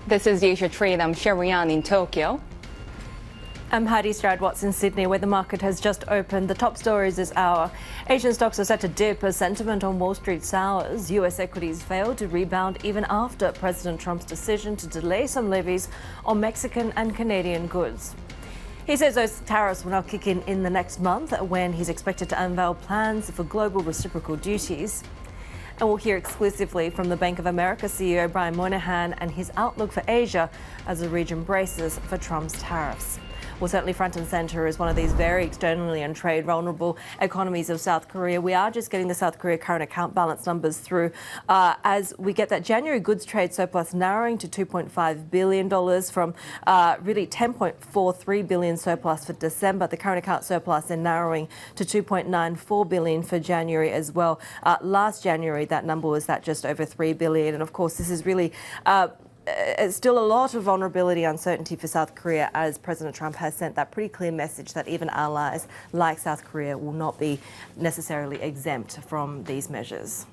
This is the Asia Trade. I'm Shery in Tokyo. I'm Haidi, Stroud-Watts in Sydney, where the market has just opened. The top stories this hour. Asian stocks are set to dip as sentiment on Wall Street sours. US equities failed to rebound even after President Trump's decision to delay some levies on Mexican and Canadian goods. He says those tariffs will now kick in the next month when he's expected to unveil plans for global reciprocal duties. And we'll hear exclusively from the Bank of America CEO Brian Moynihan and his outlook for Asia as the region braces for Trump's tariffs. Well, certainly front and centre is one of these very externally and trade vulnerable economies of South Korea. We are just getting the South Korea current account balance numbers through as we get that January goods trade surplus narrowing to $2.5 billion from really $10.43 billion surplus for December. The current account surplus then narrowing to $2.94 billion for January as well. Last January, that number was at just over $3 billion. And of course, this is really still a lot of vulnerability, uncertainty for South Korea, as President Trump has sent that pretty clear message that even allies like South Korea will not be necessarily exempt from these measures.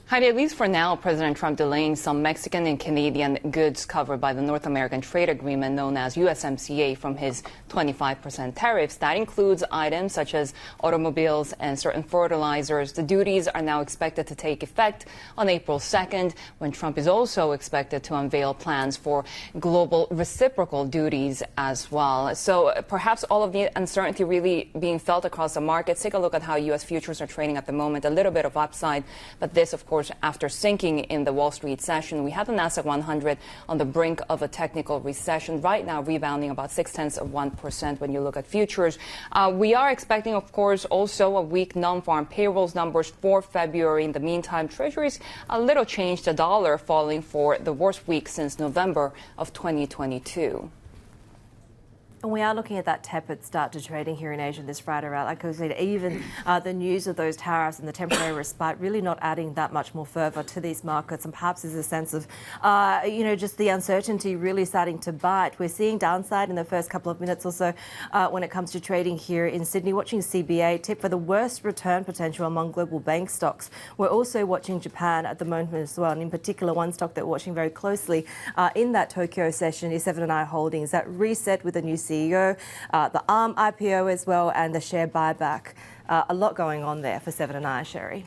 Heidi, at least for now, President Trump delaying some Mexican and Canadian goods covered by the North American trade agreement known as USMCA from his 25% tariffs. That includes items such as automobiles and certain fertilizers. The duties are now expected to take effect on April 2nd, when Trump is also expected to unveil plans for global reciprocal duties as well. So perhaps all of the uncertainty really being felt across the markets. Take a look at how U.S. futures are trading at the moment. A little bit of upside, but this, of course, after sinking in the Wall Street session. We had the Nasdaq 100 on the brink of a technical recession, right now rebounding about 0.6% when you look at futures. We are expecting, of course, also a weak non-farm payrolls numbers for February. In the meantime, Treasuries a little changed, the dollar falling for the worst week since November of 2022. And we are looking at that tepid start to trading here in Asia this Friday, right? Like I said, even the news of those tariffs and the temporary respite really not adding that much more fervour to these markets. And perhaps there's a sense of, just the uncertainty really starting to bite. We're seeing downside in the first couple of minutes or so when it comes to trading here in Sydney. Watching CBA tip for the worst return potential among global bank stocks. We're also watching Japan at the moment as well. And in particular, one stock that we're watching very closely in that Tokyo session is 7&I Holdings. That reset with a new CEO, the ARM IPO as well, and the share buyback. A lot going on there for 7&I, Shery.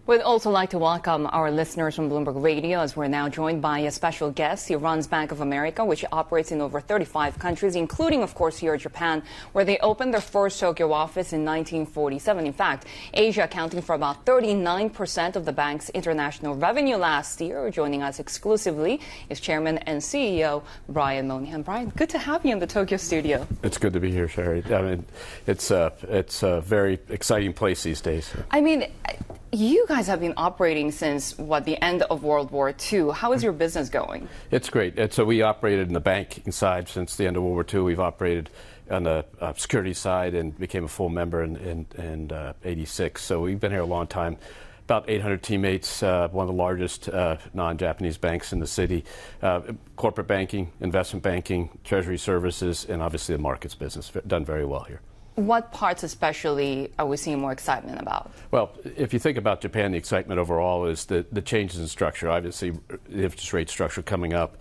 We'd also like to welcome our listeners from Bloomberg Radio, as we're now joined by a special guest. He runs Bank of America, which operates in over 35 countries, including, of course, here in Japan, where they opened their first Tokyo office in 1947. In fact, Asia accounting for about 39% of the bank's international revenue last year. Joining us exclusively is Chairman and CEO Brian Moynihan. Brian, good to have you in the Tokyo studio. It's good to be here, Shery. I mean, it's a very exciting place these days. I mean, you guys have been operating since, the end of World War II. How is your business going? It's great. So we operated in the banking side since the end of World War II. We've operated on the security side and became a full member in '86. So we've been here a long time. About 800 teammates, one of the largest non-Japanese banks in the city. Corporate banking, investment banking, treasury services, and obviously the markets business. Done very well here. What parts especially are we seeing more excitement about? Well, if you think about Japan, the excitement overall is the changes in structure. Obviously, the interest rate structure coming up.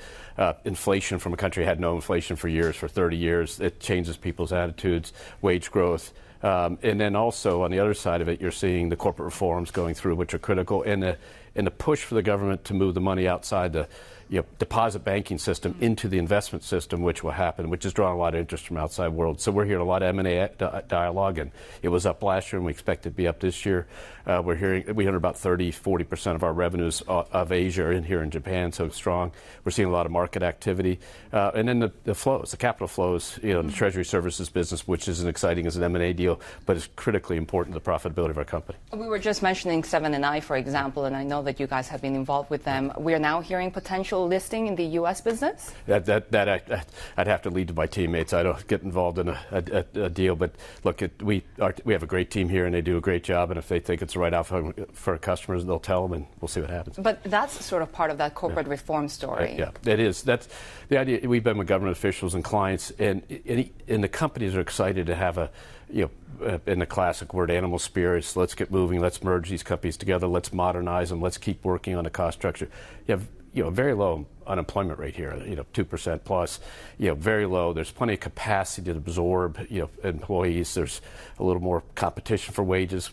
Inflation from a country had no inflation for years, for 30 years. It changes people's attitudes, wage growth. And then also on the other side of it, you're seeing the corporate reforms going through, which are critical, and the push for the government to move the money outside the deposit banking system into the investment system, which will happen, which is drawing a lot of interest from outside world. So we're hearing a lot of M&A dialogue, and it was up last year, and we expect it to be up this year. We heard about 30-40% of our revenues of Asia are in here in Japan, so it's strong. We're seeing a lot of market activity, and then the flows, the capital flows, the treasury services business, which isn't exciting as an M&A deal, but is critically important to the profitability of our company. We were just mentioning 7&I, for example, and I know that you guys have been involved with them. We are now hearing potential potential listing in the U.S. business? I'd have to lead to my teammates. I don't get involved in a deal. But look, we have a great team here, and they do a great job. And if they think it's the right outcome for our customers, they'll tell them, and we'll see what happens. But that's sort of part of that corporate reform story. Yeah, it is. That's the idea. We've been with government officials and clients, and the companies are excited to have in the classic word, animal spirits. Let's get moving. Let's merge these companies together. Let's modernize them. Let's keep working on the cost structure. You have a very low unemployment rate here. 2% plus. Very low. There's plenty of capacity to absorb employees. There's a little more competition for wages,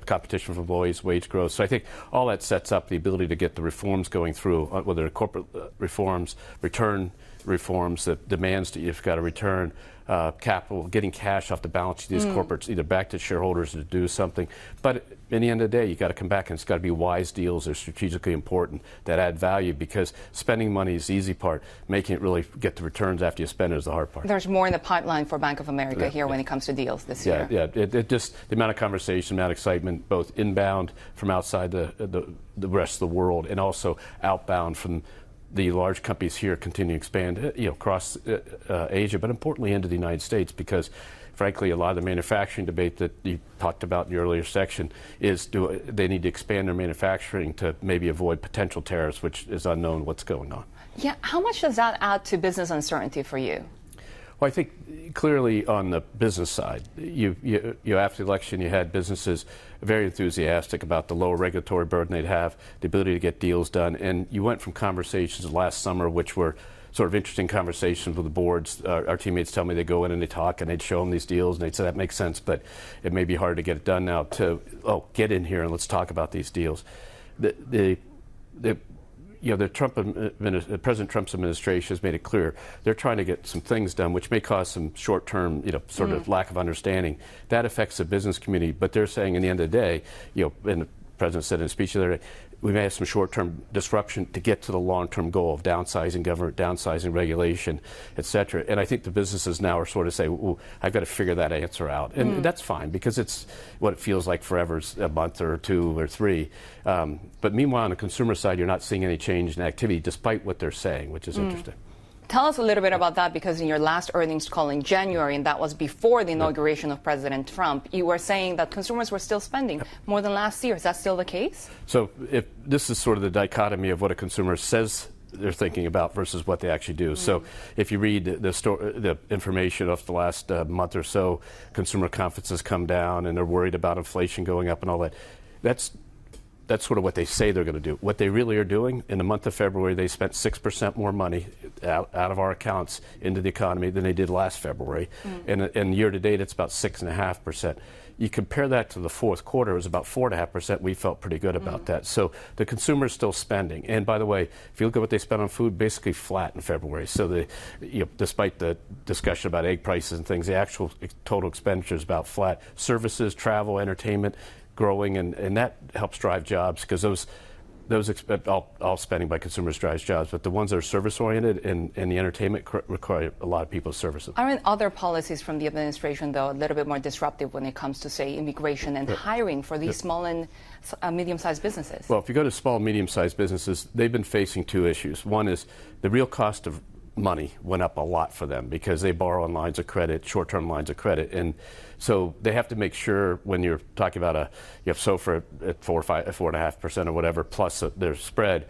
competition for employees, wage growth. So I think all that sets up the ability to get the reforms going through, whether they're corporate reforms, return reforms that demands that you've got to return capital, getting cash off the balance sheet of these corporates, either back to shareholders to do something. But in the end of the day, you've got to come back, and it's got to be wise deals that are strategically important, that add value, because spending money is the easy part. Making it really get the returns after you spend it is the hard part. There's more in the pipeline for Bank of America when it comes to deals this year. Yeah, it just, the amount of conversation, the amount of excitement, both inbound from outside the rest of the world, and also outbound from the large companies here continue to expand across Asia, but importantly into the United States, because frankly a lot of the manufacturing debate that you talked about in the earlier section is they need to expand their manufacturing to maybe avoid potential tariffs, which is unknown what's going on. Yeah, how much does that add to business uncertainty for you? Well, I think clearly on the business side, you after the election, you had businesses very enthusiastic about the lower regulatory burden they'd have, the ability to get deals done, and you went from conversations last summer, which were sort of interesting conversations with the boards. Our teammates tell me they go in and they talk, and they'd show them these deals, and they'd say that makes sense, but it may be hard to get it done now. To get in here and let's talk about these deals. President Trump's administration has made it clear they're trying to get some things done, which may cause some short-term, sort of lack of understanding. That affects the business community, but they're saying, in the end of the day, and the president said in a speech the other day, we may have some short-term disruption to get to the long-term goal of downsizing government, downsizing regulation, et cetera. And I think the businesses now are sort of saying, well, I've got to figure that answer out. And that's fine, because it's what it feels like forever, a month or two or three. But meanwhile, on the consumer side, you're not seeing any change in activity, despite what they're saying, which is interesting. Tell us a little bit about that, because in your last earnings call in January, and that was before the inauguration of President Trump, you were saying that consumers were still spending more than last year. Is that still the case? So if this is sort of the dichotomy of what a consumer says they're thinking about versus what they actually do. So if you read the information of the last month or so, consumer confidence has come down, and they're worried about inflation going up and all that. That's sort of what they say they're going to do. What they really are doing, in the month of February, they spent 6% more money out of our accounts into the economy than they did last February. And year to date, it's about 6.5%. You compare that to the fourth quarter, it was about 4.5%. We felt pretty good about that. So the consumer is still spending. And by the way, if you look at what they spent on food, basically flat in February. So despite the discussion about egg prices and things, the actual total expenditure is about flat. Services, travel, entertainment, growing, and that helps drive jobs, because all spending by consumers drives jobs, but the ones that are service-oriented and the entertainment require a lot of people's services. Aren't other policies from the administration, though, a little bit more disruptive when it comes to, say, immigration and hiring for these small and medium-sized businesses? Well, if you go to small and medium-sized businesses, they've been facing two issues. One is the real cost of money went up a lot for them, because they borrow on lines of credit, short-term lines of credit, and so they have to make sure, when you're talking about you have SOFR at 4.5% or whatever, plus their spread,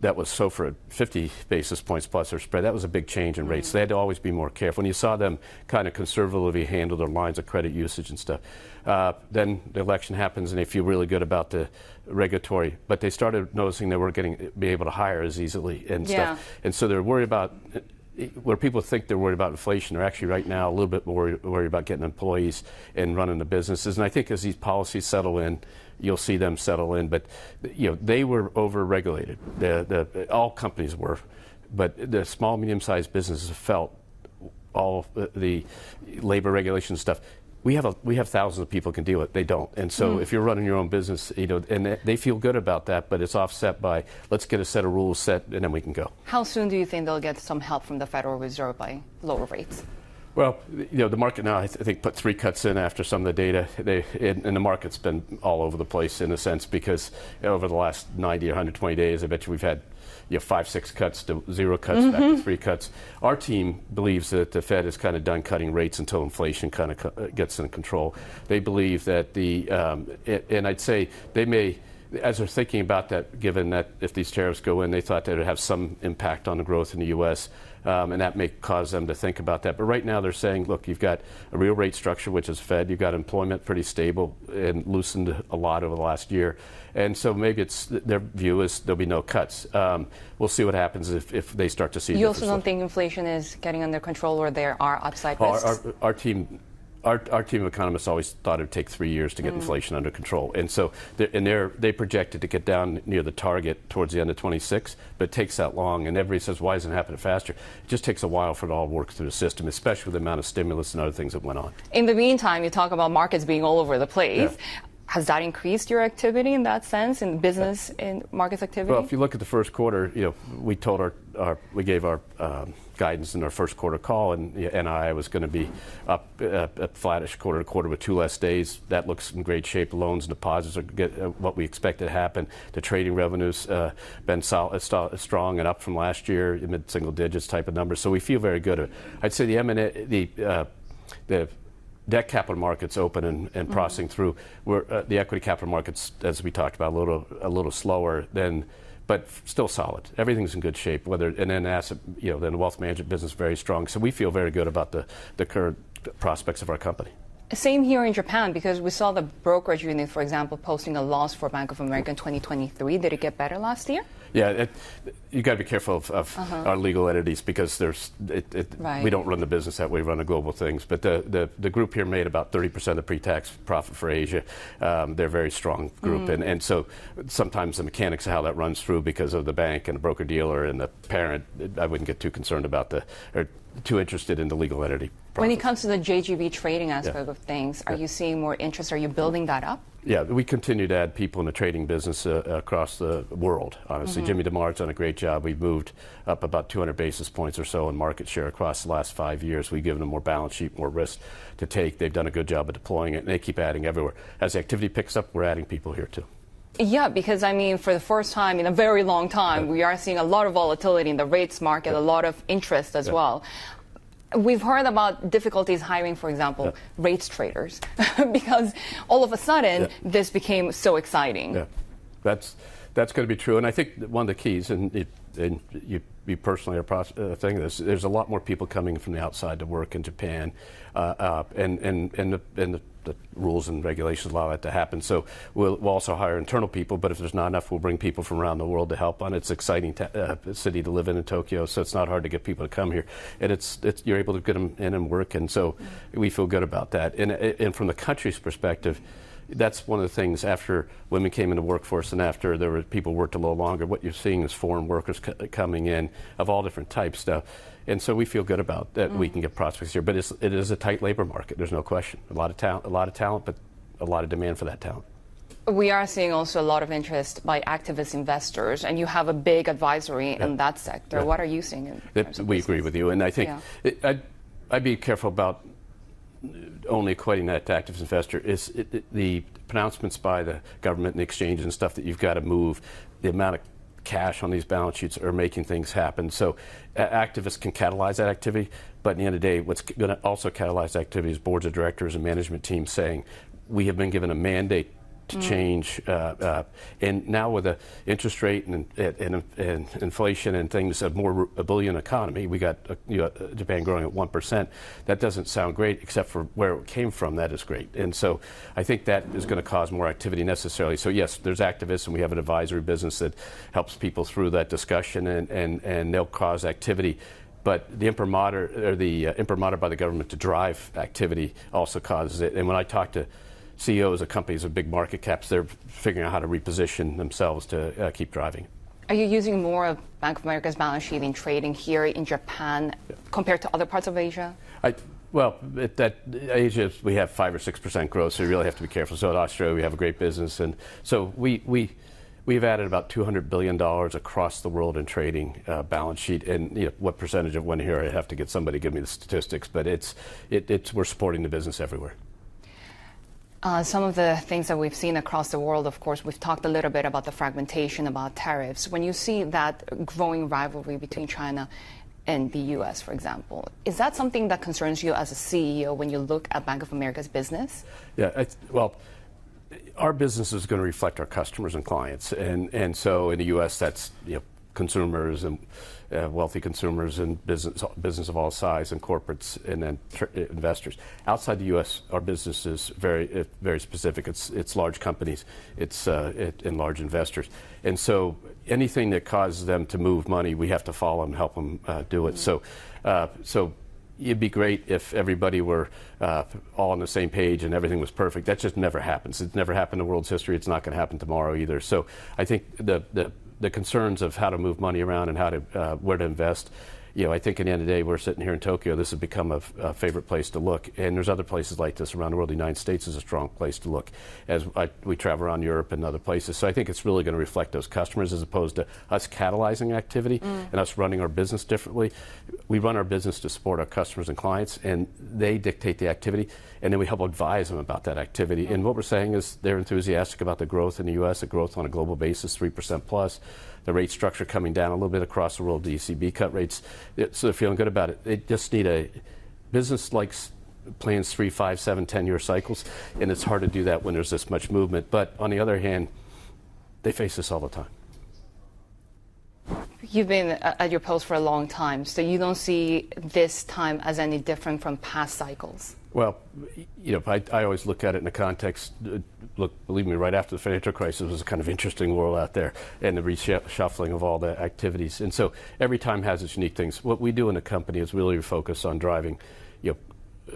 that was SOFR at 50 basis points plus their spread. That was a big change in rates. So they had to always be more careful. When you saw them kind of conservatively handle their lines of credit usage and stuff, then the election happens and they feel really good about the regulatory. But they started noticing they weren't be able to hire as easily and stuff. And so they're worried about, where people think they're worried about inflation, they're actually right now a little bit more worried about getting employees and running the businesses. And I think as these policies settle in, you'll see them settle in. But they were over-regulated. All companies were, but the small, medium-sized businesses felt all the labor regulation stuff. We have thousands of people can deal with it. They don't. And so if you're running your own business, and they feel good about that, but it's offset by, let's get a set of rules set and then we can go. How soon do you think they'll get some help from the Federal Reserve by lower rates? Well, the market now, I think, put 3 cuts in after some of the data. And the market's been all over the place in a sense because over the last 90 or 120 days, I bet you we've had 5, 6 cuts to 0 cuts, back to 3 cuts. Our team believes that the Fed is kind of done cutting rates until inflation kind of gets in control. They believe that and I'd say they may, as they're thinking about that, given that if these tariffs go in, they thought that it would have some impact on the growth in the U.S., and that may cause them to think about that. But right now they're saying, look, you've got a real rate structure, which is Fed. You've got employment pretty stable and loosened a lot over the last year. And so maybe their view is there'll be no cuts. We'll see what happens if they start to see. You also don't think inflation is getting under control, or there are upside risks? Our team of economists always thought it would take 3 years to get inflation under control. And so they projected to get down near the target towards the end of 26, but it takes that long. And everybody says, why isn't it happening faster? It just takes a while for it all to work through the system, especially with the amount of stimulus and other things that went on. In the meantime, you talk about markets being all over the place. Yeah. Has that increased your activity in that sense, in business, in markets activity? Well, if you look at the first quarter, we told we gave our guidance in our first quarter call, and NII was going to be up flattish quarter to quarter with 2 less days. That looks in great shape. Loans and deposits are what we expected to happen. The trading revenues been strong and up from last year, mid-single digits type of numbers. So we feel very good. I'd say the debt capital markets open and processing through. The equity capital markets, as we talked about, a little slower than, but still solid. Everything's in good shape. And then asset, then the wealth management business very strong. So we feel very good about the current prospects of our company. Same here in Japan, because we saw the brokerage unit, for example, posting a loss for Bank of America in 2023. Did it get better last year? Yeah, you got to be careful of our legal entities because Right. we don't run the business that way. We run the global things. But the group here made about 30% of the pre-tax profit for Asia. They're a very strong group, and so sometimes the mechanics of how that runs through because of the bank and the broker dealer and the parent. I wouldn't get too concerned about or too interested in the legal entity. When it comes to the JGB trading aspect of things, are you seeing more interest? Are you building that up? Yeah, we continue to add people in the trading business across the world, honestly. Jimmy DeMar's done a great job. We've moved up about 200 basis points or so in market share across the last 5 years. We've given them more balance sheet, more risk to take. They've done a good job of deploying it, and they keep adding everywhere. As the activity picks up, we're adding people here, too. Yeah, because, for the first time in a very long time, we are seeing a lot of volatility in the rates market, a lot of interest as well. We've heard about difficulties hiring, for example, rates traders, because all of a sudden this became so exciting. Yeah, that's going to be true. And I think one of the keys, and you personally are saying this, there's a lot more people coming from the outside to work in Japan, and the rules and regulations allow that to happen. So we'll also hire internal people, but if there's not enough, we'll bring people from around the world to help on it. It's an exciting city to live in Tokyo, so it's not hard to get people to come here. And you're able to get them in and work, and so we feel good about that. And from the country's perspective, that's one of the things after women came into the workforce and after there were people worked a little longer, what you're seeing is foreign workers coming in of all different types stuff. And so we feel good about that we can get prospects here. But it is a tight labor market, there's no question. A lot of talent, but a lot of demand for that talent. We are seeing also a lot of interest by activist investors, and you have a big advisory in that sector. Yeah. What are you seeing in terms of business? Agree with you, and I think I'd be careful about only equating that to activist investor. The pronouncements by the government and the exchange and stuff that you've got to move, the amount of cash on these balance sheets are making things happen. So activists can catalyze that activity, but at the end of the day, what's going to also catalyze activity is boards of directors and management teams saying, we have been given a mandate to change, and now with the interest rate and inflation and things, a more resilient economy, we got Japan growing at 1%. That doesn't sound great, except for where it came from. That is great, and so I think that is going to cause more activity necessarily. So yes, there's activists, and we have an advisory business that helps people through that discussion, and they'll cause activity. But the imprimatur by the government to drive activity also causes it. And when I talk to CEOs of companies with big market caps, they're figuring out how to reposition themselves to keep driving. Are you using more of Bank of America's balance sheet in trading here in Japan compared to other parts of Asia? Asia, we have 5 or 6% growth, so you really have to be careful. So in Australia, we have a great business, and so We've added about $200 billion across the world in trading balance sheet, and what percentage of one here, I have to get somebody to give me the statistics, but we're supporting the business everywhere. Some of the things that we've seen across the world, of course, we've talked a little bit about the fragmentation, about tariffs. When you see that growing rivalry between China and the U.S., for example, is that something that concerns you as a CEO when you look at Bank of America's business? Yeah, well, our business is going to reflect our customers and clients, and so in the U.S. that's consumers and wealthy consumers and business of all size and corporates and then investors. Outside the U.S., our business is very specific. It's large companies, and large investors, and so anything that causes them to move money, we have to follow and help them do it. So it'd be great if everybody were all on the same page and everything was perfect. That just never happens. It's never happened in the world's history. It's not going to happen tomorrow either. So I think the concerns of how to move money around and how to where to invest, I think at the end of the day, we're sitting here in Tokyo. This has become a favorite place to look, and there's other places like this around the world. The United States is a strong place to look as we travel around Europe and other places. So I think it's really going to reflect those customers as opposed to us catalyzing activity and us running our business differently. We run our business to support our customers and clients, and they dictate the activity, and then we help advise them about that activity. And what we're saying is they're enthusiastic about the growth in the U.S., the growth on a global basis, 3% plus. The rate structure coming down a little bit across the world, the ECB cut rates, so they're feeling good about it. They just need a business likes plans 3, 5, 7, 10-year cycles, and it's hard to do that when there's this much movement. But on the other hand, they face this all the time. You've been at your post for a long time, so you don't see this time as any different from past cycles? Well, I always look at it in the context. Look, believe me, right after the financial crisis was a kind of interesting world out there, and the reshuffling of all the activities. And so every time has its unique things. What we do in the company is really focus on driving.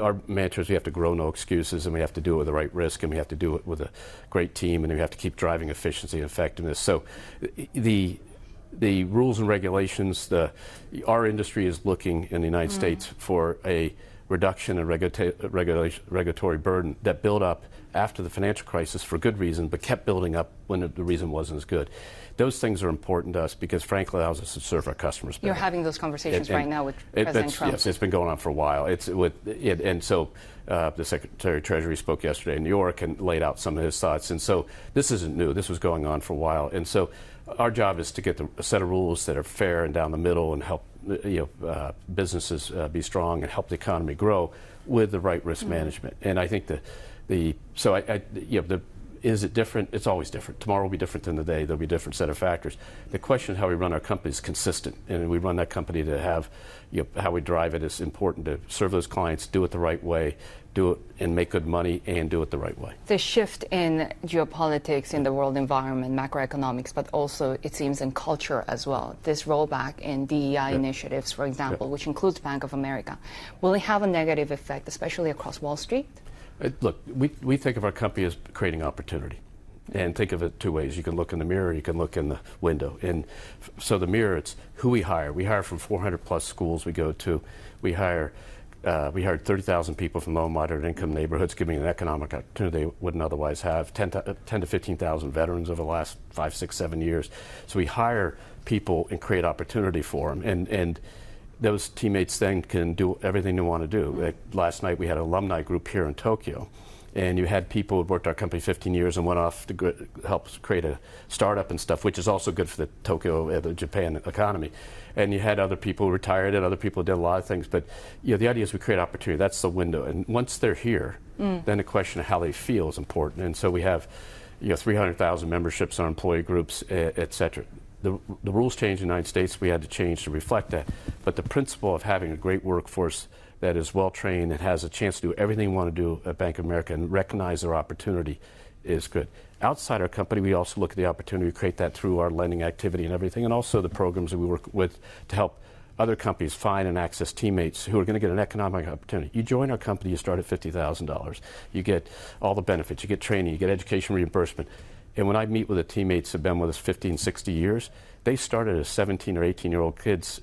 Our mantra is we have to grow no excuses, and we have to do it with the right risk, and we have to do it with a great team, and we have to keep driving efficiency and effectiveness. So the rules and regulations, our industry is looking in the United States for a reduction in regulatory burden that built up after the financial crisis for good reason, but kept building up when the reason wasn't as good. Those things are important to us because, frankly, it allows us to serve our customers better. You're having those conversations right now with President Trump. Yes, it's been going on for a while. And so the Secretary of Treasury spoke yesterday in New York and laid out some of his thoughts. And so this isn't new. This was going on for a while. And so our job is to get a set of rules that are fair and down the middle and help businesses be strong and help the economy grow with the right risk management. And I think is it different? It's always different. Tomorrow will be different than the day. There'll be a different set of factors. The question of how we run our company is consistent, and we run that company to have how we drive it is important to serve those clients, do it the right way, do it and make good money, and do it the right way. The shift in geopolitics in the world environment, macroeconomics, but also it seems in culture as well. This rollback in DEI initiatives, for example, which includes Bank of America, will it have a negative effect, especially across Wall Street? Look, we think of our company as creating opportunity, and think of it two ways. You can look in the mirror, you can look in the window. And so the mirror, it's who we hire. We hire from 400 plus schools we go to. We hired 30,000 people from low and moderate income neighborhoods, giving an economic opportunity they wouldn't otherwise have. 10 to 15,000 veterans over the last 5, 6, 7 years. So we hire people and create opportunity for them. And those teammates then can do everything they want to do. Like last night we had an alumni group here in Tokyo, and you had people who worked our company 15 years and went off to help create a startup and stuff, which is also good for the Tokyo, the Japan economy. And you had other people who retired and other people who did a lot of things. But the idea is we create opportunity. That's the window. And once they're here, then the question of how they feel is important. And so we have 300,000 memberships on employee groups, et cetera. The rules changed in the United States. We had to change to reflect that. But the principle of having a great workforce that is well-trained and has a chance to do everything we want to do at Bank of America and recognize their opportunity is good. Outside our company, we also look at the opportunity to create that through our lending activity and everything, and also the programs that we work with to help other companies find and access teammates who are going to get an economic opportunity. You join our company, you start at $50,000. You get all the benefits. You get training. You get education reimbursement. And when I meet with the teammates who have been with us 15, 60 years, they started as 17 or 18-year-old kids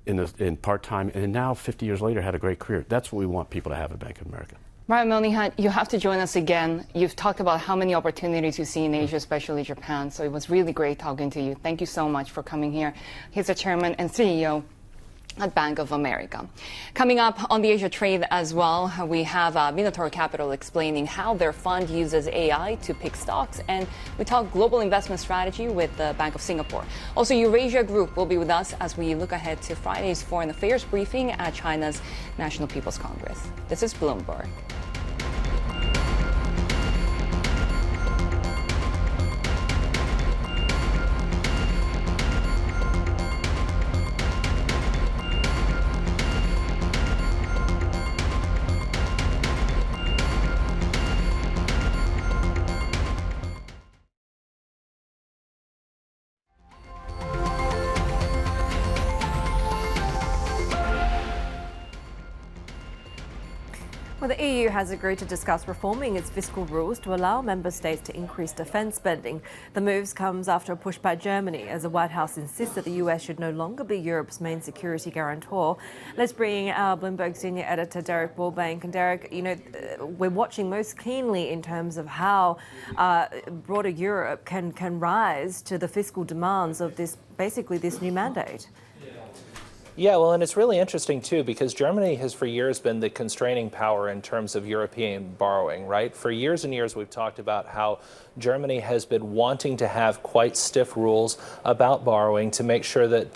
in part-time, and now 50 years later had a great career. That's what we want people to have at Bank of America. Right, Moynihan, you have to join us again. You've talked about how many opportunities you see in Asia, especially Japan. So it was really great talking to you. Thank you so much for coming here. He's the chairman and CEO at Bank of America. Coming up on the Asia trade as well, we have Minotaur Capital explaining how their fund uses AI to pick stocks, and we talk global investment strategy with the Bank of Singapore. Also, Eurasia Group will be with us as we look ahead to Friday's foreign affairs briefing at China's National People's Congress. This is Bloomberg. Well, the EU has agreed to discuss reforming its fiscal rules to allow member states to increase defence spending. The moves comes after a push by Germany, as the White House insists that the US should no longer be Europe's main security guarantor. Let's bring our Bloomberg senior editor, Derek Burbank. And Derek, we're watching most keenly in terms of how broader Europe can rise to the fiscal demands of this new mandate. Yeah, well, and it's really interesting, too, because Germany has for years been the constraining power in terms of European borrowing, right? For years and years, we've talked about how Germany has been wanting to have quite stiff rules about borrowing to make sure that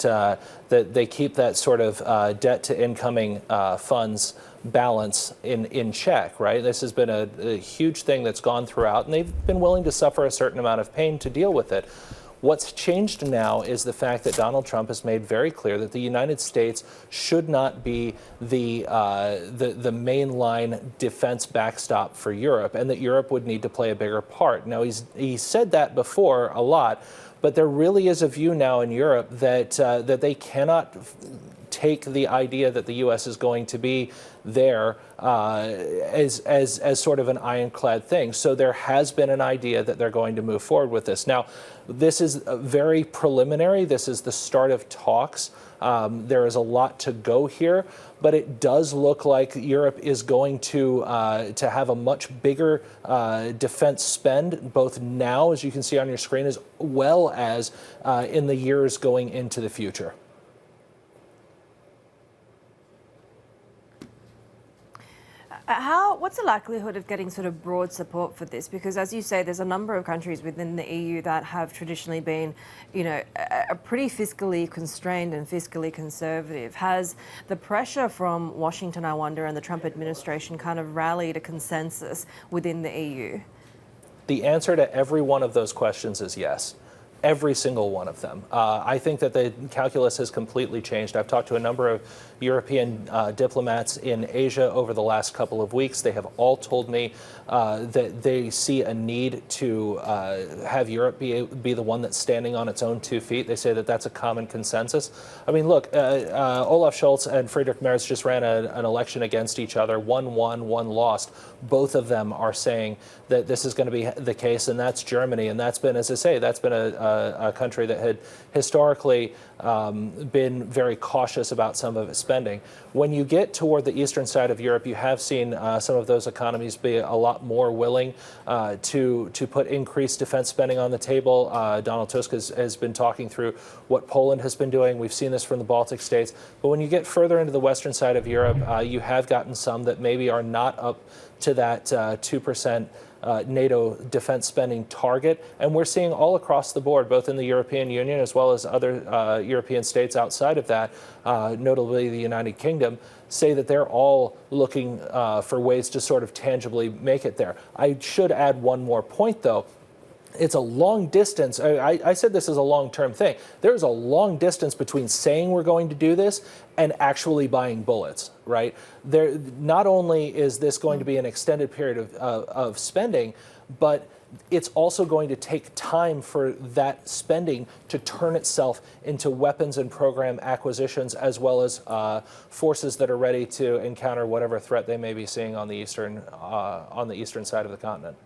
that they keep that sort of debt to incoming funds balance in check, right? This has been a huge thing that's gone throughout, and they've been willing to suffer a certain amount of pain to deal with it. What's changed now is the fact that Donald Trump has made very clear that the United States should not be the mainline defense backstop for Europe, and that Europe would need to play a bigger part. Now, he's said that before a lot, but there really is a view now in Europe that that they cannot take the idea that the U.S. is going to be there as sort of an ironclad thing. So there has been an idea that they're going to move forward with this. Now, this is very preliminary. This is the start of talks. There is a lot to go here, but it does look like Europe is going to have a much bigger defense spend, both now, as you can see on your screen, as well as in the years going into the future. What's the likelihood of getting sort of broad support for this? Because, as you say, there's a number of countries within the EU that have traditionally been, pretty fiscally constrained and fiscally conservative. Has the pressure from Washington, I wonder, and the Trump administration kind of rallied a consensus within the EU? The answer to every one of those questions is yes. Every single one of them. I think that the calculus has completely changed. I've talked to a number of European diplomats in Asia over the last couple of weeks. They have all told me that they see a need to have Europe be the one that's standing on its own 2 feet. They say that that's a common consensus. I mean, look, Olaf Scholz and Friedrich Merz just ran an election against each other. One won, one lost. Both of them are saying that this is going to be the case, and that's Germany. And that's been, as I say, that's been a country that had historically been very cautious about some of its spending. When you get toward the eastern side of Europe, you have seen some of those economies be a lot more willing to put increased defense spending on the table. Donald Tusk has been talking through what Poland has been doing. We've seen this from the Baltic states. But when you get further into the western side of Europe, you have gotten some that maybe are not up to that 2% NATO defense spending target. And we're seeing all across the board, both in the European Union as well as other European states outside of that, notably the United Kingdom, say that they're all looking for ways to sort of tangibly make it there. I should add one more point, though. It's a long distance. I said this is a long-term thing. There's a long distance between saying we're going to do this and actually buying bullets, right? Not only is this going to be an extended period of spending, but it's also going to take time for that spending to turn itself into weapons and program acquisitions, as well as forces that are ready to encounter whatever threat they may be seeing on the eastern side of the continent.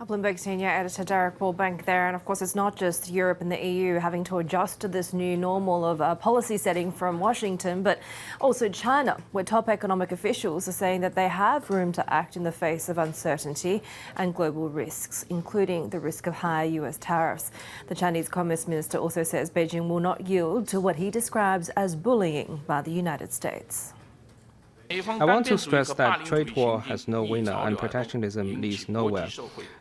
Bloomberg senior editor Derek Wallbank there. And of course, it's not just Europe and the EU having to adjust to this new normal of policy setting from Washington, but also China, where top economic officials are saying that they have room to act in the face of uncertainty and global risks, including the risk of higher US tariffs. The Chinese Commerce Minister also says Beijing will not yield to what he describes as bullying by the United States. I want to stress that trade war has no winner and protectionism leads nowhere.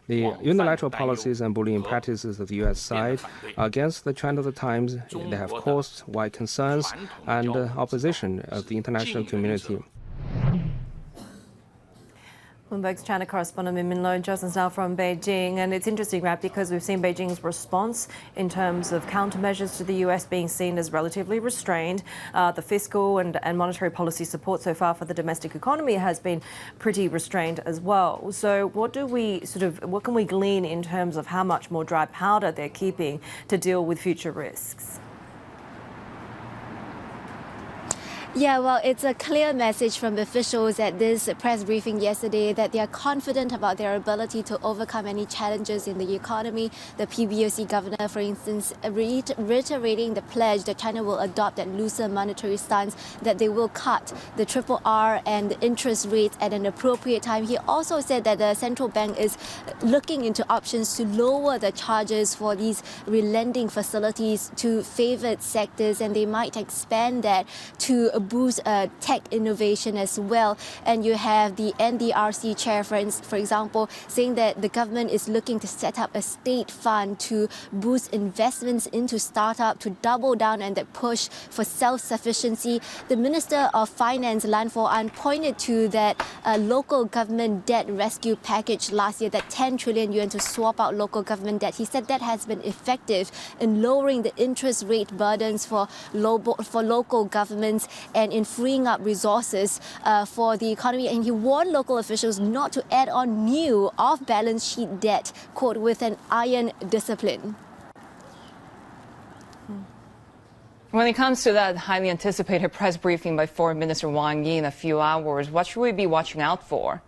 The unilateral policies and bullying practices of the US side are against the trend of the times. They have caused wide concerns and opposition of the international community. Bloomberg's China correspondent Min Lo joins us now from Beijing. And it's interesting, right, because we've seen Beijing's response in terms of countermeasures to the US being seen as relatively restrained. The fiscal and monetary policy support so far for the domestic economy has been pretty restrained as well. So what can we glean in terms of how much more dry powder they're keeping to deal with future risks? Yeah, well, it's a clear message from officials at this press briefing yesterday that they are confident about their ability to overcome any challenges in the economy. The PBOC governor, for instance, reiterating the pledge that China will adopt that looser monetary stance, that they will cut the RRR and the interest rates at an appropriate time. He also said that the central bank is looking into options to lower the charges for these relending facilities to favored sectors, and they might expand that to boost tech innovation as well. And you have the NDRC chair, for example, saying that the government is looking to set up a state fund to boost investments into startup, to double down on that push for self-sufficiency. The Minister of Finance, Lan Fo-an, pointed to that local government debt rescue package last year, that 10 trillion yuan to swap out local government debt. He said that has been effective in lowering the interest rate burdens for local governments and in freeing up resources for the economy. And he warned local officials not to add on new off-balance sheet debt, quote, with an iron discipline. When it comes to that highly anticipated press briefing by Foreign Minister Wang Yi in a few hours, what should we be watching out for?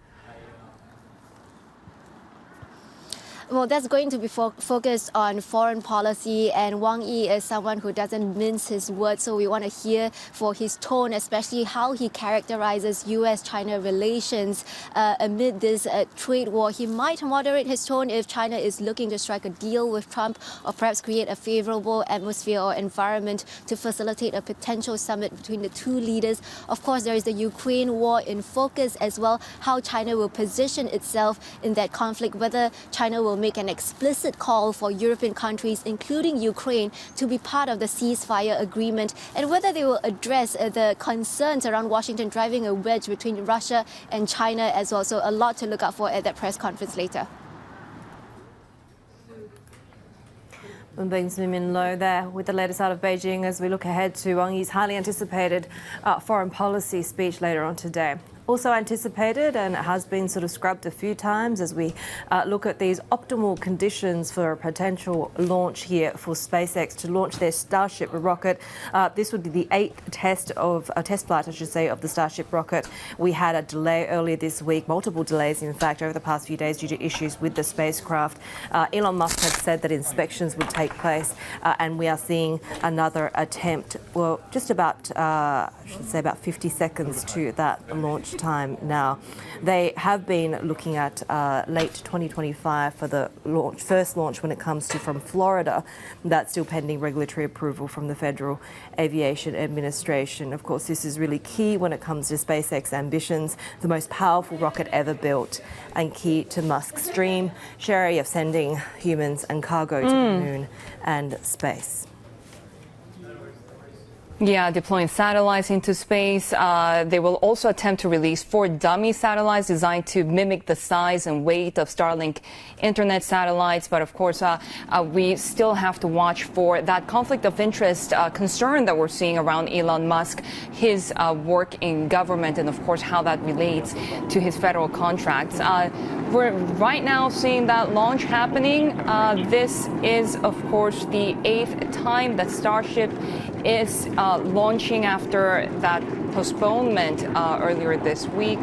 Well, that's going to be focused on foreign policy, and Wang Yi is someone who doesn't mince his words, so we want to hear for his tone, especially how he characterizes US-China relations amid this trade war. He might moderate his tone if China is looking to strike a deal with Trump, or perhaps create a favorable atmosphere or environment to facilitate a potential summit between the two leaders. Of course, there is the Ukraine war in focus as well, how China will position itself in that conflict, whether China will make an explicit call for European countries, including Ukraine, to be part of the ceasefire agreement, and whether they will address the concerns around Washington driving a wedge between Russia and China as well. So a lot to look out for at that press conference later. Bloomberg's Min Lo there with the latest out of Beijing as we look ahead to Wang Yi's highly anticipated foreign policy speech later on today. Also anticipated, and it has been sort of scrubbed a few times as we look at these optimal conditions for a potential launch here for SpaceX to launch their Starship rocket. This would be the 8th test flight, I should say, of the Starship rocket. We had a delay earlier this week, multiple delays, in fact, over the past few days due to issues with the spacecraft. Elon Musk had said that inspections would take place, and we are seeing another attempt. Well, just about, I should say, about 50 seconds to that launch time now. They have been looking at late 2025 for the first launch when it comes to from Florida. That's still pending regulatory approval from the Federal Aviation Administration. Of course, this is really key when it comes to SpaceX ambitions, the most powerful rocket ever built and key to Musk's dream, Shery, of sending humans and cargo to the moon and space. Yeah, deploying satellites into space. They will also attempt to release 4 dummy satellites designed to mimic the size and weight of Starlink internet satellites. But of course, we still have to watch for that conflict of interest concern that we're seeing around Elon Musk, his work in government, and of course how that relates to his federal contracts. We're right now seeing that launch happening. This is, of course, the 8th time that Starship is launching after that postponement earlier this week.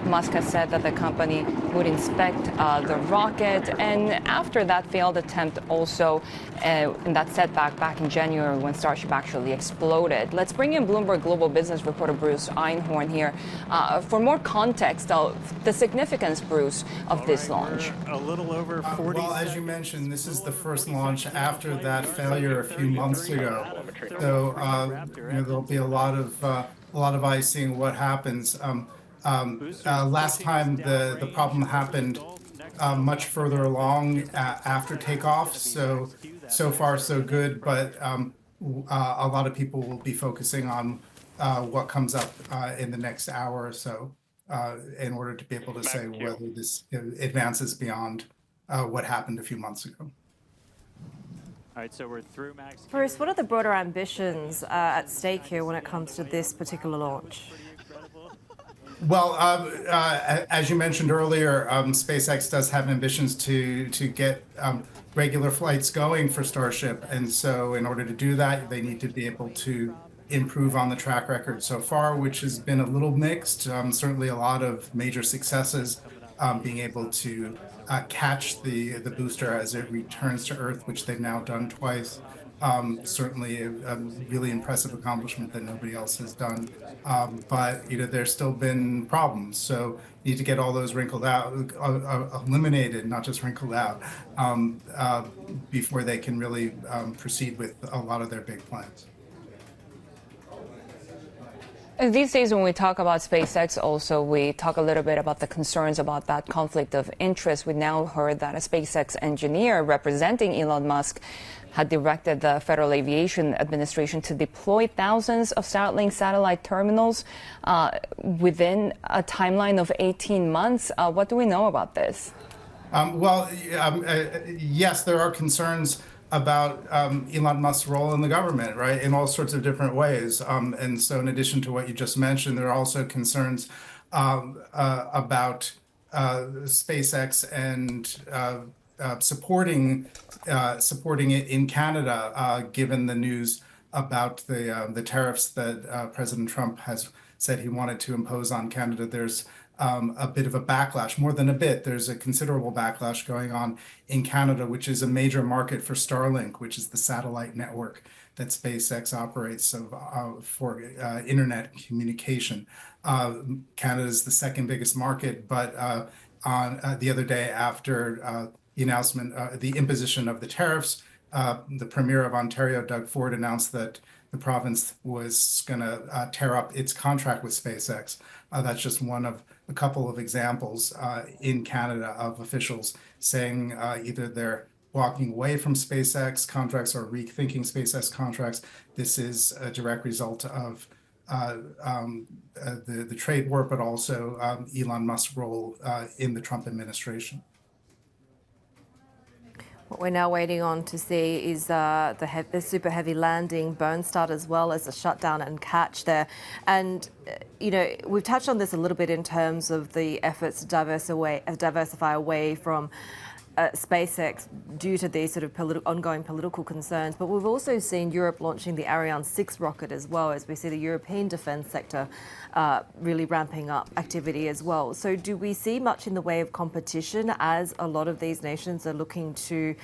Musk has said that the company would inspect the rocket, and after that failed attempt also, in that setback back in January when Starship actually exploded. Let's bring in Bloomberg Global Business reporter Bruce Einhorn here for more context of the significance, Bruce, of this launch. A little over 40 well, as you mentioned, this is the first launch after that failure a few months ago. So there'll be a lot of eyes seeing what happens. Last time the problem happened much further along after takeoff. So far so good, but a lot of people will be focusing on what comes up in the next hour or so in order to be able to say whether this advances beyond what happened a few months ago. All right, so we're through Max. Bruce, what are the broader ambitions at stake here when it comes to this particular launch? Well, as you mentioned earlier, SpaceX does have ambitions to get regular flights going for Starship. And so in order to do that, they need to be able to improve on the track record so far, which has been a little mixed. Certainly a lot of major successes, being able to catch the booster as it returns to Earth, which they've now done twice. Certainly a really impressive accomplishment that nobody else has done. But there's still been problems. So you need to get all those wrinkled out, eliminated, not just wrinkled out, before they can really proceed with a lot of their big plans. These days, when we talk about SpaceX, also, we talk a little bit about the concerns about that conflict of interest. We now heard that a SpaceX engineer representing Elon Musk had directed the Federal Aviation Administration to deploy thousands of Starlink satellite terminals within a timeline of 18 months. What do we know about this? Yes, there are concerns about Elon Musk's role in the government, right, in all sorts of different ways. And so in addition to what you just mentioned, there are also concerns about SpaceX and supporting it in Canada, given the news about the tariffs that President Trump has said he wanted to impose on Canada. There's a bit of a backlash, more than a bit. There's a considerable backlash going on in Canada, which is a major market for Starlink, which is the satellite network that SpaceX operates for internet communication. Canada is the second biggest market, but on the other day after the announcement, the imposition of the tariffs, the Premier of Ontario, Doug Ford, announced that the province was going to tear up its contract with SpaceX. That's just one of a couple of examples in Canada of officials saying either they're walking away from SpaceX contracts or rethinking SpaceX contracts. This is a direct result of the trade war, but also Elon Musk's role in the Trump administration. What we're now waiting on to see is the super heavy landing, burn start, as well as the shutdown and catch there. And, we've touched on this a little bit in terms of the efforts to diversify away from SpaceX due to these sort of ongoing political concerns. But we've also seen Europe launching the Ariane 6 rocket as well, as we see the European defence sector really ramping up activity as well. So do we see much in the way of competition as a lot of these nations are looking to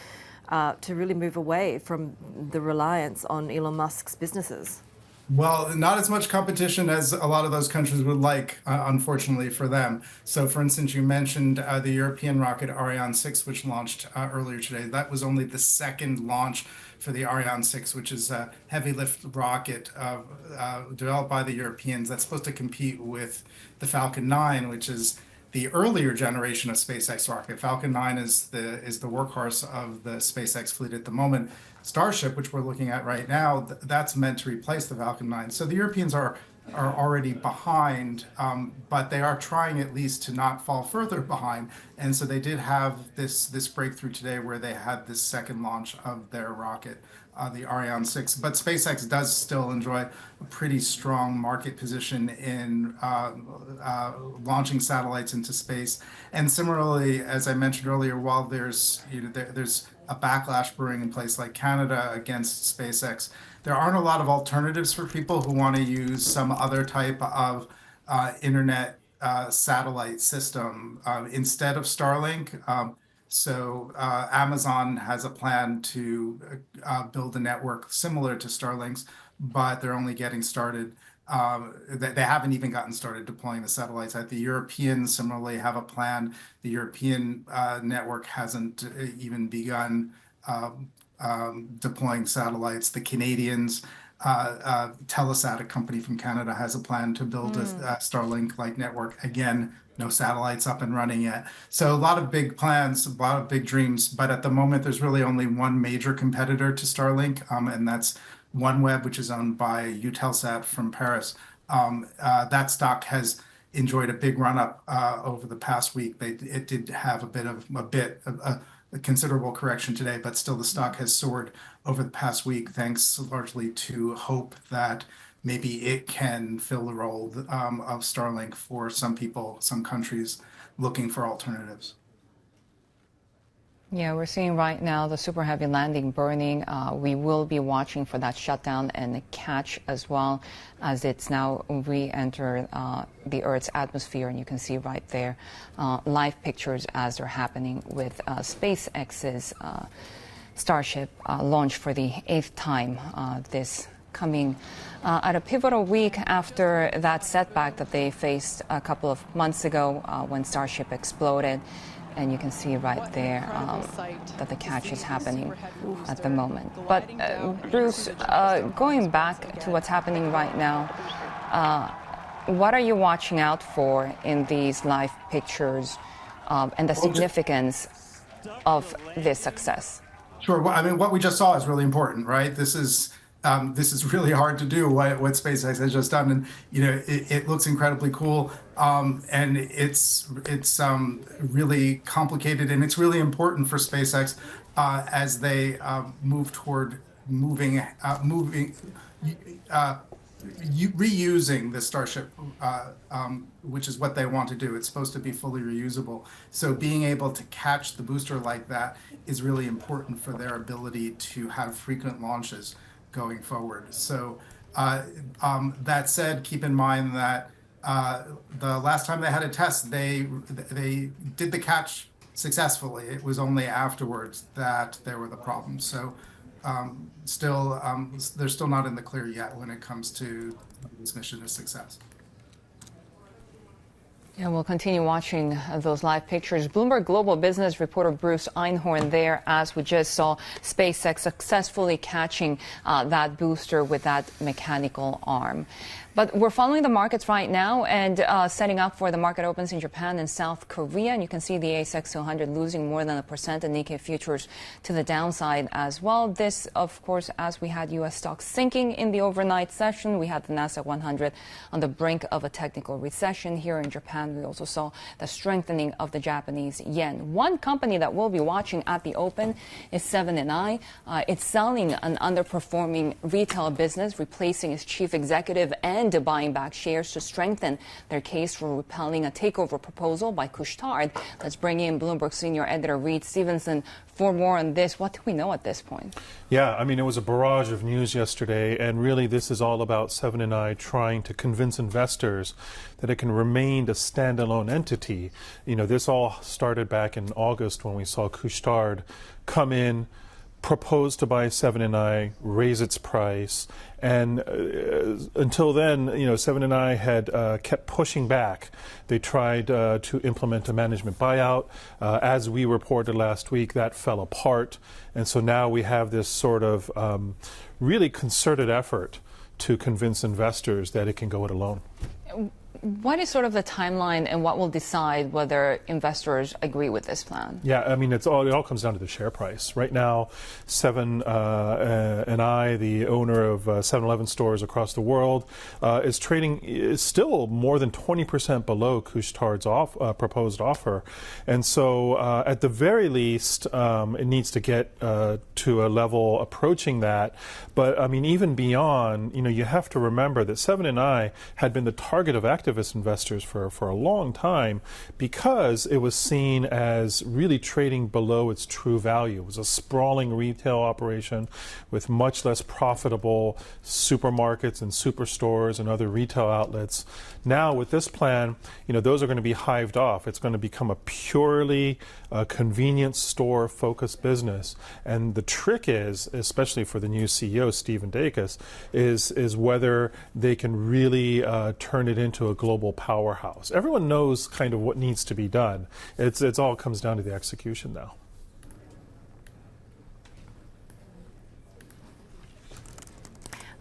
really move away from the reliance on Elon Musk's businesses? Well, not as much competition as a lot of those countries would like, unfortunately for them. So, for instance, you mentioned the European rocket Ariane 6, which launched earlier today. That was only the second launch for the Ariane 6, which is a heavy lift rocket developed by the Europeans that's supposed to compete with the Falcon 9, which is the earlier generation of SpaceX rocket. Falcon 9 is the workhorse of the SpaceX fleet at the moment. Starship, which we're looking at right now, that's meant to replace the Falcon 9. So the Europeans are already behind, but they are trying at least to not fall further behind. And so they did have this breakthrough today where they had this second launch of their rocket, the Ariane 6. But SpaceX does still enjoy a pretty strong market position in launching satellites into space. And similarly, as I mentioned earlier, while there's a backlash brewing in place like Canada against SpaceX, there aren't a lot of alternatives for people who want to use some other type of internet satellite system instead of Starlink. So Amazon has a plan to build a network similar to Starlink's, but they're only getting started. They haven't even gotten started deploying the satellites. The Europeans similarly have a plan. The European network hasn't even begun deploying satellites. The Canadians, Telesat, a company from Canada, has a plan to build a Starlink-like network. Again, no satellites up and running yet. So a lot of big plans, a lot of big dreams, but at the moment there's really only one major competitor to Starlink, and that's OneWeb, which is owned by Eutelsat from Paris. That stock has enjoyed a big run-up over the past week. It did have a considerable correction today, but still the stock has soared over the past week, thanks largely to hope that maybe it can fill the role of Starlink for some people, some countries looking for alternatives. Yeah, we're seeing right now the super heavy landing burning. We will be watching for that shutdown and catch as well, as it's now re-entered the Earth's atmosphere. And you can see right there live pictures as they're happening with SpaceX's Starship launch for the 8th time this coming at a pivotal week after that setback that they faced a couple of months ago when Starship exploded. And you can see right there that the catch is happening at the moment. But Bruce, going back to what's happening right now, what are you watching out for in these live pictures and the significance of this success? Sure. Well, I mean, what we just saw is really important, right? This is really hard to do, what SpaceX has just done, and it looks incredibly cool, and it's really complicated, and it's really important for SpaceX as they move toward reusing the Starship, which is what they want to do. It's supposed to be fully reusable. So being able to catch the booster like that is really important for their ability to have frequent launches going forward. So that said, keep in mind that the last time they had a test, they did the catch successfully. It was only afterwards that there were the problems. So they're still not in the clear yet when it comes to this mission of success. Yeah, we'll continue watching those live pictures. Bloomberg Global Business reporter Bruce Einhorn there, as we just saw SpaceX successfully catching that booster with that mechanical arm. But we're following the markets right now and setting up for the market opens in Japan and South Korea. And you can see the ASX 200 losing more than 1% and Nikkei futures to the downside as well. This, of course, as we had U.S. stocks sinking in the overnight session. We had the Nasdaq 100 on the brink of a technical recession. Here in Japan, we also saw the strengthening of the Japanese yen. One company that we'll be watching at the open is 7 & I. It's selling an underperforming retail business, replacing its chief executive and buying back shares to strengthen their case for repelling a takeover proposal by Couche-Tard. Let's bring in Bloomberg senior editor Reed Stevenson for more on this. What do we know at this point? Yeah, I mean, it was a barrage of news yesterday, and really this is all about 7 & I trying to convince investors that it can remain a standalone entity. This all started back in August when we saw Couche-Tard come in, proposed to buy 7 & I, raise its price, and until then, 7 & I had kept pushing back. They tried to implement a management buyout. As we reported last week, that fell apart, and so now we have this sort of really concerted effort to convince investors that it can go it alone. What is sort of the timeline, and what will decide whether investors agree with this plan? Yeah, I mean, it all comes down to the share price. Right now, 7 & I, the owner of 7-Eleven stores across the world, is still more than 20% below Couche-Tard's proposed offer. And so, at the very least, it needs to get to a level approaching that. But, I mean, even beyond, you have to remember that 7 & I had been the target of activist activist investors for a long time because it was seen as really trading below its true value. It was a sprawling retail operation with much less profitable supermarkets and superstores and other retail outlets. Now with this plan, those are going to be hived off. It's going to become a purely convenience store focused business. And the trick is, especially for the new CEO, Stephen Dacus, is whether they can really turn it into a global powerhouse. Everyone knows kind of what needs to be done. It's all comes down to the execution now.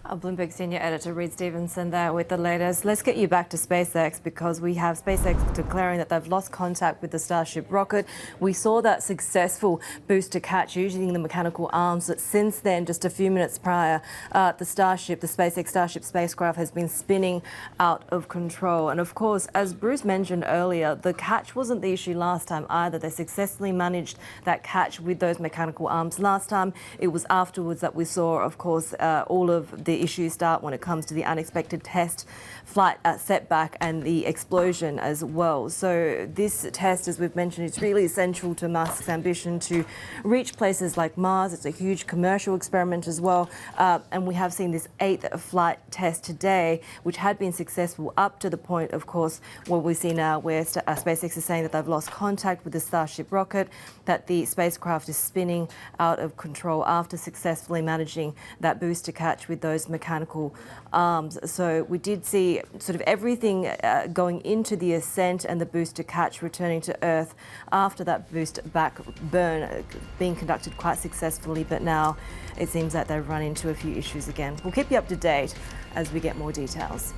Our Bloomberg senior editor Reid Stevenson there with the latest. Let's get you back to SpaceX because we have SpaceX declaring that they've lost contact with the Starship rocket. We saw that successful booster catch using the mechanical arms, but since then, just a few minutes prior, the SpaceX Starship spacecraft has been spinning out of control. And of course, as Bruce mentioned earlier, the catch wasn't the issue last time either. They successfully managed that catch with those mechanical arms last time. It was afterwards that we saw, of course, all of the issues start when it comes to the unexpected test flight setback and the explosion as well. So this test, as we've mentioned, is really essential to Musk's ambition to reach places like Mars. It's a huge commercial experiment as well. And we have seen this 8th flight test today, which had been successful up to the point, of course, what we see now where SpaceX is saying that they've lost contact with the Starship rocket, that the spacecraft is spinning out of control after successfully managing that booster catch with those mechanical arms. So we did see sort of everything going into the ascent and the booster catch returning to Earth after that boost back burn being conducted quite successfully, but now it seems that they've run into a few issues again. We'll keep you up to date as we get more details.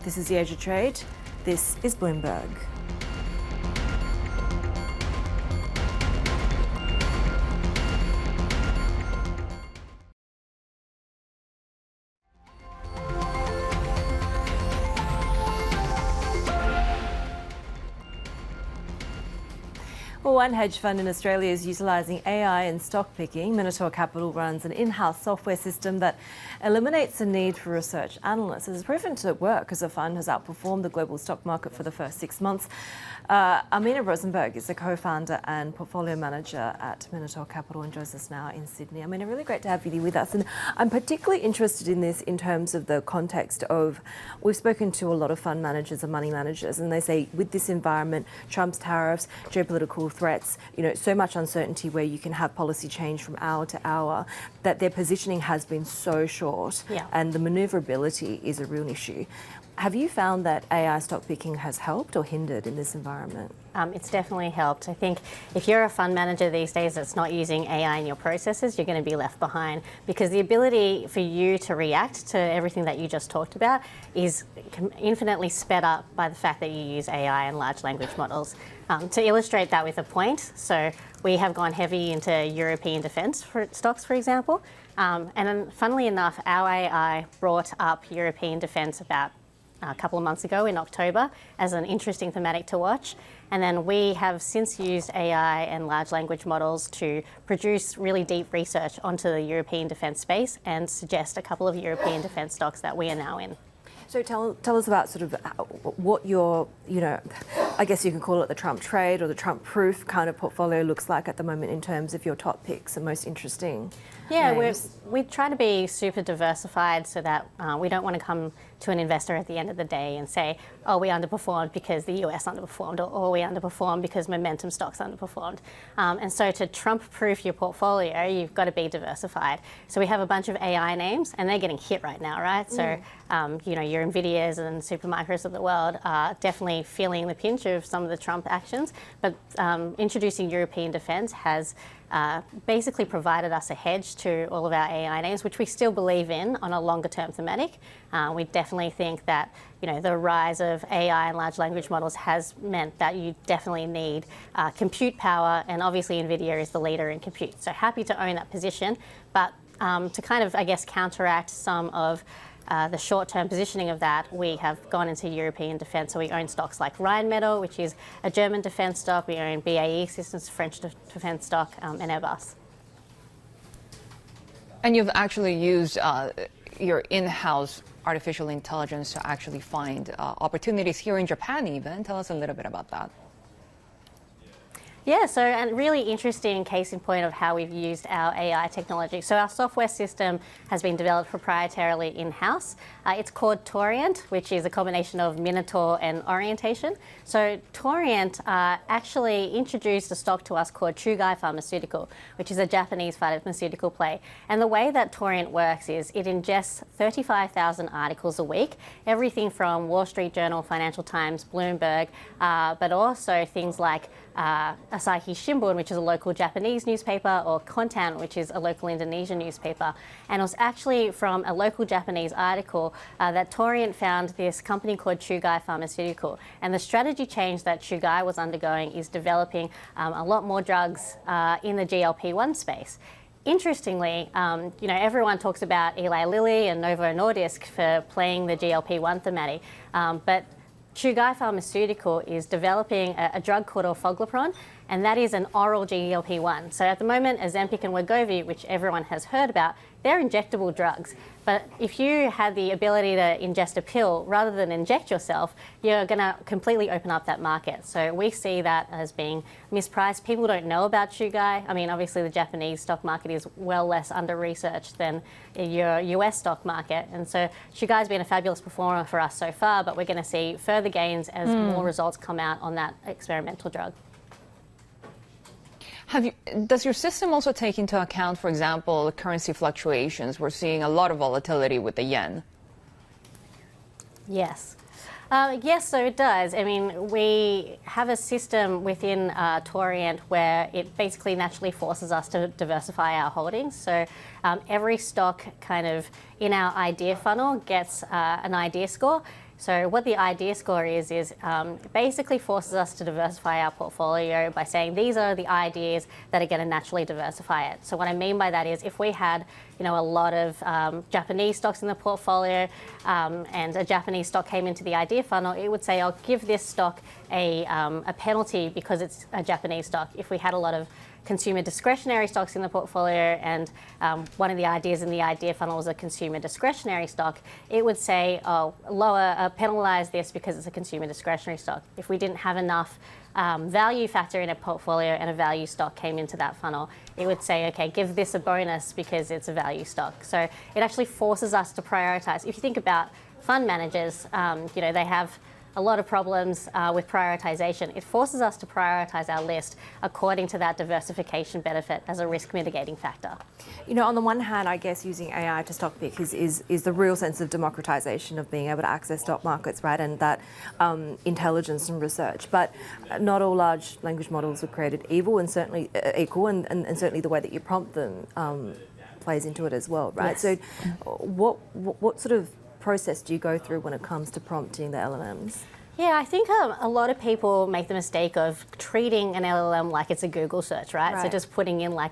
This is the Asia Trade. This is Bloomberg. Well, one hedge fund in Australia is utilising AI in stock picking. Minotaur Capital runs an in-house software system that eliminates the need for research analysts. It's proven to work as the fund has outperformed the global stock market for the first 6 months. Armina Rosenberg is the co-founder and portfolio manager at Minotaur Capital and joins us now in Sydney. Armina, really great to have you with us. And I'm particularly interested in this in terms of the context of, we've spoken to a lot of fund managers and money managers, and they say with this environment, Trump's tariffs, geopolitical threats, so much uncertainty where you can have policy change from hour to hour, that their positioning has been so short and the manoeuvrability is a real issue. Have you found that AI stock picking has helped or hindered in this environment? It's definitely helped. I think if you're a fund manager these days that's not using AI in your processes, you're going to be left behind, because the ability for you to react to everything that you just talked about is infinitely sped up by the fact that you use AI and large language models. To illustrate that with a point, so we have gone heavy into European defence stocks, for example, and then funnily enough, our AI brought up European defence about a couple of months ago in October as an interesting thematic to watch. And then we have since used AI and large language models to produce really deep research onto the European defence space and suggest a couple of European defence stocks that we are now in. So tell us about sort of what your, I guess you can call it the Trump trade or the Trump proof kind of portfolio looks like at the moment in terms of your top picks and most interesting names. We try to be super diversified so that we don't want to come to an investor at the end of the day and say, oh, we underperformed because the US underperformed, or we underperformed because momentum stocks underperformed. And so to Trump-proof your portfolio, you've got to be diversified. So we have a bunch of AI names, and they're getting hit right now, right? So, your NVIDIAs and Supermicros of the world are definitely feeling the pinch of some of the Trump actions, but introducing European defence has basically provided us a hedge to all of our AI names, which we still believe in on a longer term thematic. We definitely think that the rise of AI and large language models has meant that you definitely need compute power, and obviously NVIDIA is the leader in compute. So happy to own that position, but to kind of, I guess, counteract some of the short-term positioning of that, we have gone into European defence. So we own stocks like Rheinmetall, which is a German defence stock. We own BAE Systems, French defence stock, and Airbus. And you've actually used your in-house artificial intelligence to actually find opportunities here in Japan even. Tell us a little bit about that. Yeah, so a really interesting case in point of how we've used our AI technology. So our software system has been developed proprietarily in-house. It's called Torient, which is a combination of Minotaur and orientation. So Torient actually introduced a stock to us called Chugai Pharmaceutical, which is a Japanese pharmaceutical play. And the way that Torient works is it ingests 35,000 articles a week, everything from Wall Street Journal, Financial Times, Bloomberg, but also things like Asahi Shimbun, which is a local Japanese newspaper, or Kontan, which is a local Indonesian newspaper. And it was actually from a local Japanese article that Torient found this company called Chugai Pharmaceutical. And the strategy change that Chugai was undergoing is developing a lot more drugs in the GLP-1 space. Interestingly, everyone talks about Eli Lilly and Novo Nordisk for playing the GLP-1 thematic, but Chugai Pharmaceutical is developing a drug called orforglipron, and that is an oral GLP-1. So at the moment, Ozempic and Wegovy, which everyone has heard about, they're injectable drugs. But if you had the ability to ingest a pill rather than inject yourself, you're going to completely open up that market. So we see that as being mispriced. People don't know about Chugai. I mean, obviously the Japanese stock market is well less under-researched than your US stock market. And so Chugai's been a fabulous performer for us so far, but we're going to see further gains as more results come out on that experimental drug. Does your system also take into account, for example, currency fluctuations? We're seeing a lot of volatility with the yen. Yes. Yes, so it does. I mean, we have a system within Torient where it basically naturally forces us to diversify our holdings. So every stock kind of in our idea funnel gets an idea score. So what the idea score is basically forces us to diversify our portfolio by saying these are the ideas that are going to naturally diversify it. So what I mean by that is if we had a lot of Japanese stocks in the portfolio and a Japanese stock came into the idea funnel, it would say I'll give this stock a penalty because it's a Japanese stock. If we had a lot of consumer discretionary stocks in the portfolio and one of the ideas in the idea funnel was a consumer discretionary stock, it would say, penalize this because it's a consumer discretionary stock. If we didn't have enough value factor in a portfolio and a value stock came into that funnel, it would say, okay, give this a bonus because it's a value stock. So it actually forces us to prioritize. If you think about fund managers, they have a lot of problems with prioritization. It forces us to prioritize our list according to that diversification benefit as a risk mitigating factor. On the one hand, I guess using AI to stock pick is the real sense of democratization of being able to access stock markets, right? And that intelligence and research. But not all large language models are created evil and certainly equal, and certainly the way that you prompt them plays into it as well, right? Yes. So what sort of process do you go through when it comes to prompting the LLMs? Yeah, I think a lot of people make the mistake of treating an LLM like it's a Google search, right? So just putting in like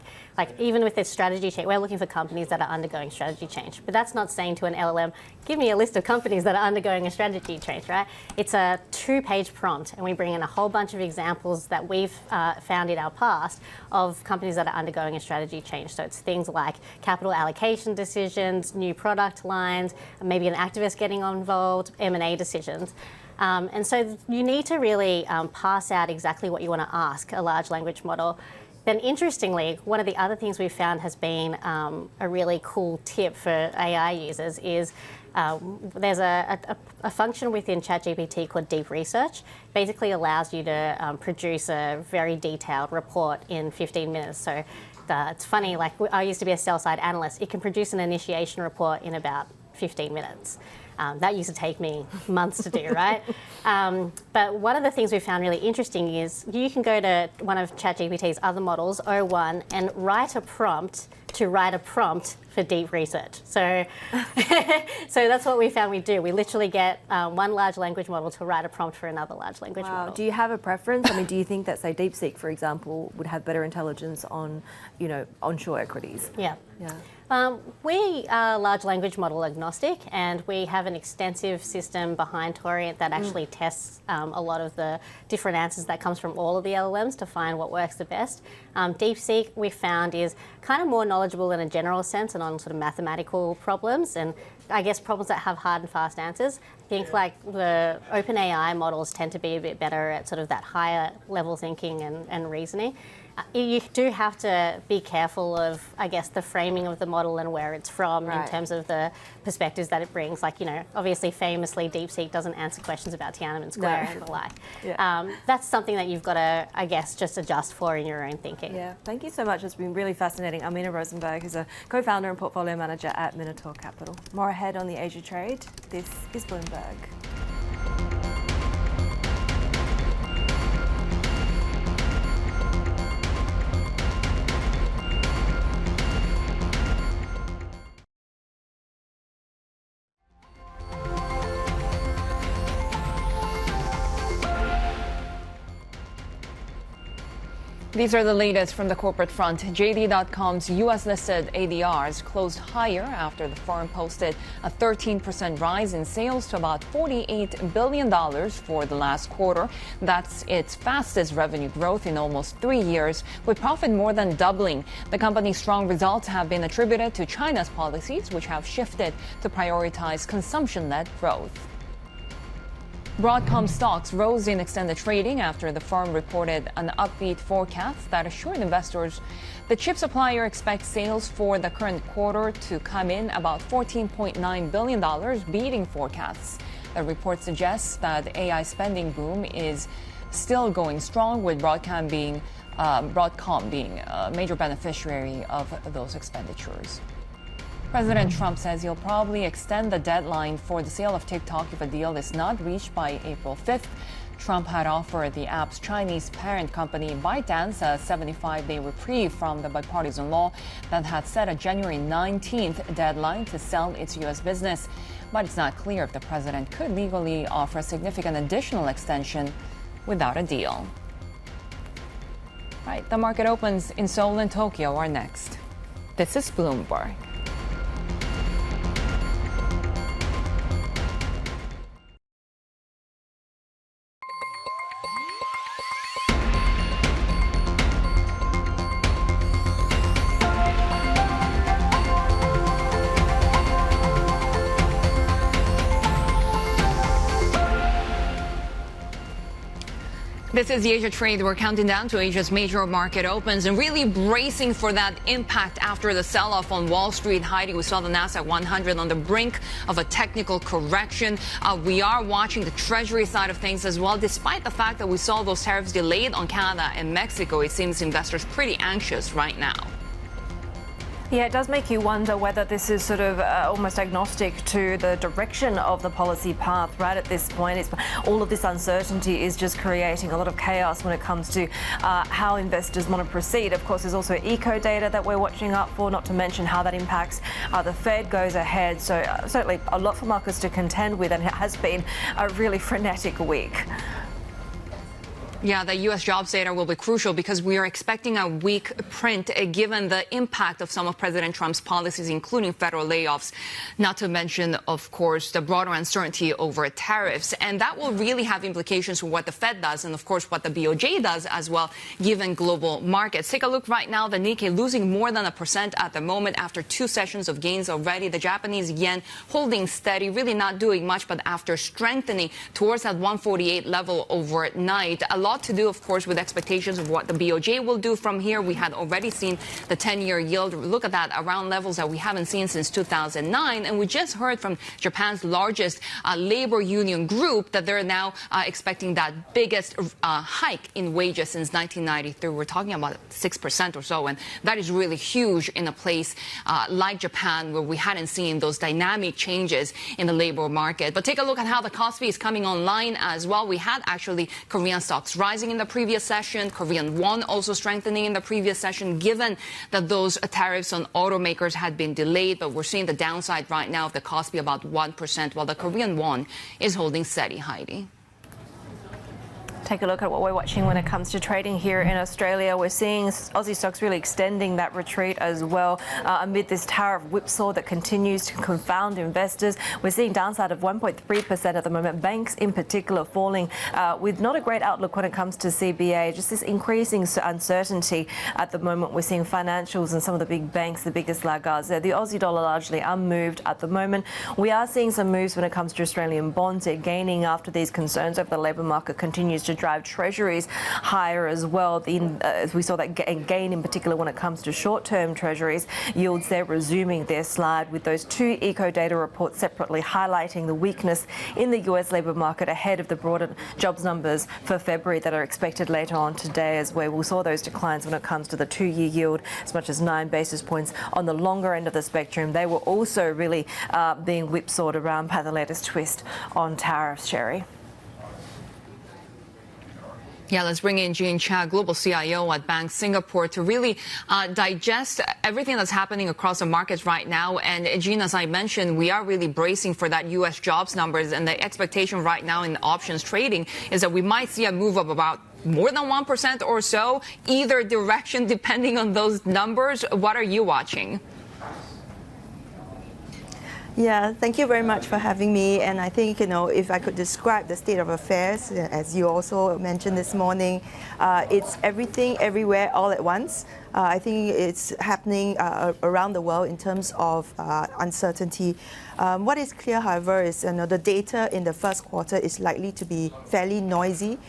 even with this strategy change, we're looking for companies that are undergoing strategy change. But that's not saying to an LLM, give me a list of companies that are undergoing a strategy change, right? It's a 2-page prompt, and we bring in a whole bunch of examples that we've found in our past of companies that are undergoing a strategy change. So it's things like capital allocation decisions, new product lines, maybe an activist getting involved, M&A decisions. And so you need to really parse out exactly what you want to ask a large language model. Then interestingly, one of the other things we've found has been a really cool tip for AI users is there's a function within ChatGPT called deep research. Basically allows you to produce a very detailed report in 15 minutes. So it's funny, like I used to be a sell-side analyst. It can produce an initiation report in about 15 minutes. That used to take me months to do, right? But one of the things we found really interesting is you can go to one of ChatGPT's other models, O1, and write a prompt for deep research. So, so that's what we found we do. We literally get one large language model to write a prompt for another large language model. Do you have a preference? I mean, do you think that, say, DeepSeek, for example, would have better intelligence on, onshore equities? Yeah. We are large language model agnostic, and we have an extensive system behind Torrent that actually tests a lot of the different answers that comes from all of the LLMs to find what works the best. DeepSeek, we found, is kind of more knowledgeable in a general sense and on sort of mathematical problems, and I guess problems that have hard and fast answers. I think like the OpenAI models tend to be a bit better at sort of that higher level thinking and reasoning. You do have to be careful of, I guess, the framing of the model and where it's from in terms of the perspectives that it brings. Like, you know, obviously, famously, DeepSeek doesn't answer questions about Tiananmen Square and the like. That's something that you've got to, I guess, just adjust for in your own thinking. Yeah, thank you so much. It's been really fascinating. Armina Rosenberg, who's a co-founder and portfolio manager at Minotaur Capital. More ahead on the Asia trade. This is Bloomberg. These are the latest from the corporate front. JD.com's U.S.-listed ADRs closed higher after the firm posted a 13% rise in sales to about $48 billion for the last quarter. That's its fastest revenue growth in almost 3 years, with profit more than doubling. The company's strong results have been attributed to China's policies, which have shifted to prioritize consumption-led growth. Broadcom stocks rose in extended trading after the firm reported an upbeat forecast that assured investors the chip supplier expects sales for the current quarter to come in about $14.9 billion, beating forecasts. The report suggests that AI spending boom is still going strong, with Broadcom being a major beneficiary of those expenditures. President Trump says he'll probably extend the deadline for the sale of TikTok if a deal is not reached by April 5th. Trump had offered the app's Chinese parent company ByteDance a 75-day reprieve from the bipartisan law that had set a January 19th deadline to sell its U.S. business. But it's not clear if the president could legally offer a significant additional extension without a deal. Right, the market opens in Seoul and Tokyo are next. This is Bloomberg. This is the Asia trade. We're counting down to Asia's major market opens and really bracing for that impact after the sell-off on Wall Street. Haidi, we saw the Nasdaq 100 on the brink of a technical correction. We are watching the Treasury side of things as well. Despite the fact that we saw those tariffs delayed on Canada and Mexico, it seems investors pretty anxious right now. Yeah, it does make you wonder whether this is sort of almost agnostic to the direction of the policy path. Right at this point, all of this uncertainty is just creating a lot of chaos when it comes to how investors want to proceed. Of course, there's also eco data that we're watching up for, not to mention how that impacts the Fed goes ahead. So certainly a lot for markets to contend with, and it has been a really frenetic week. Yeah, the U.S. jobs data will be crucial because we are expecting a weak print given the impact of some of President Trump's policies, including federal layoffs, not to mention, of course, the broader uncertainty over tariffs. And that will really have implications for what the Fed does and, of course, what the BOJ does as well, given global markets. Take a look right now. The Nikkei losing more than 1% at the moment after 2 sessions of gains already. The Japanese yen holding steady, really not doing much, but after strengthening towards that 148 level overnight. A lot to do, of course, with expectations of what the BOJ will do from here. We had already seen the 10-year yield. Look at that, around levels that we haven't seen since 2009. And we just heard from Japan's largest labor union group that they're now expecting that biggest hike in wages since 1993. We're talking about 6% or so. And that is really huge in a place like Japan, where we hadn't seen those dynamic changes in the labor market. But take a look at how the Kospi is coming online as well. We had actually Korean stocks rising in the previous session, Korean won also strengthening in the previous session, given that those tariffs on automakers had been delayed. But we're seeing the downside right now of the Kospi about 1%, while the Korean won is holding steady. Haidi. Take a look at what we're watching when it comes to trading here in Australia. We're seeing Aussie stocks really extending that retreat as well amid this tariff whipsaw that continues to confound investors. We're seeing downside of 1.3% at the moment. Banks in particular falling with not a great outlook when it comes to CBA. Just this increasing uncertainty at the moment. We're seeing financials and some of the big banks, the biggest laggards there. The Aussie dollar largely unmoved at the moment. We are seeing some moves when it comes to Australian bonds. They're gaining after these concerns over the labour market continues to drive treasuries higher as well. We saw that gain in particular when it comes to short-term treasuries. Yields there resuming their slide with those two eco data reports separately highlighting the weakness in the US labour market ahead of the broader jobs numbers for February that are expected later on today as well. We saw those declines when it comes to the two-year yield as much as 9 basis points on the longer end of the spectrum. They were also really being whipsawed around by the latest twist on tariffs, Shery. Yeah, let's bring in Jean Chia, Global CIO at Bank Singapore, to really digest everything that's happening across the markets right now. And Jean, as I mentioned, we are really bracing for that U.S. jobs numbers. And the expectation right now in options trading is that we might see a move of about more than 1% or so, either direction, depending on those numbers. What are you watching? Yeah, thank you very much for having me. And I think, if I could describe the state of affairs, as you also mentioned this morning, it's everything, everywhere, all at once. I think it's happening around the world in terms of uncertainty. What is clear, however, is the data in the first quarter is likely to be fairly noisy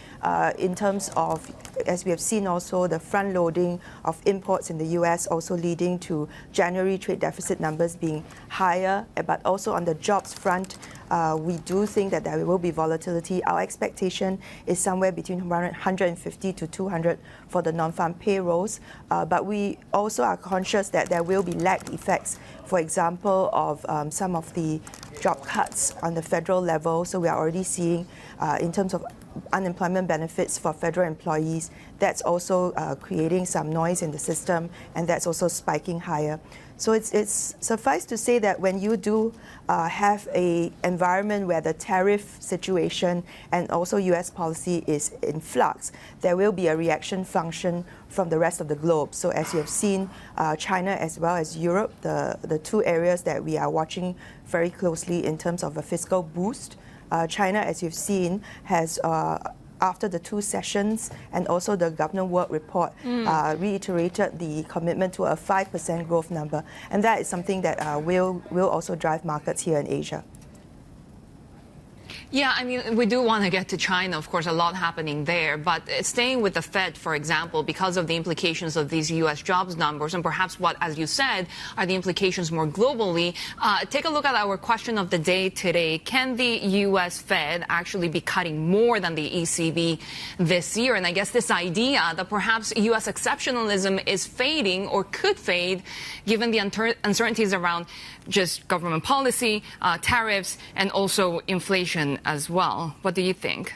in terms of, as we have seen also, the front loading of imports in the US also leading to January trade deficit numbers being higher. But also on the jobs front, we do think that there will be volatility. Our expectation is somewhere between 150 to 200 for the non-farm payrolls. But we also are conscious that there will be lag effects, for example, of some of the job cuts on the federal level. So we are already seeing, in terms of unemployment benefits for federal employees, that's also creating some noise in the system, and that's also spiking higher. So it's suffice to say that when you do have an environment where the tariff situation and also US policy is in flux, there will be a reaction function from the rest of the globe. So as you have seen, China as well as Europe, the two areas that we are watching very closely in terms of a fiscal boost. China, as you've seen, has after the two sessions and also the government work report reiterated the commitment to a 5% growth number. And that is something that will also drive markets here in Asia. Yeah, I mean, we do want to get to China, of course, a lot happening there. But staying with the Fed, for example, because of the implications of these U.S. jobs numbers and perhaps what, as you said, are the implications more globally, take a look at our question of the day today. Can the U.S. Fed actually be cutting more than the ECB this year? And I guess this idea that perhaps U.S. exceptionalism is fading or could fade given the uncertainties around just government policy, tariffs, and also inflation as well. What do you think?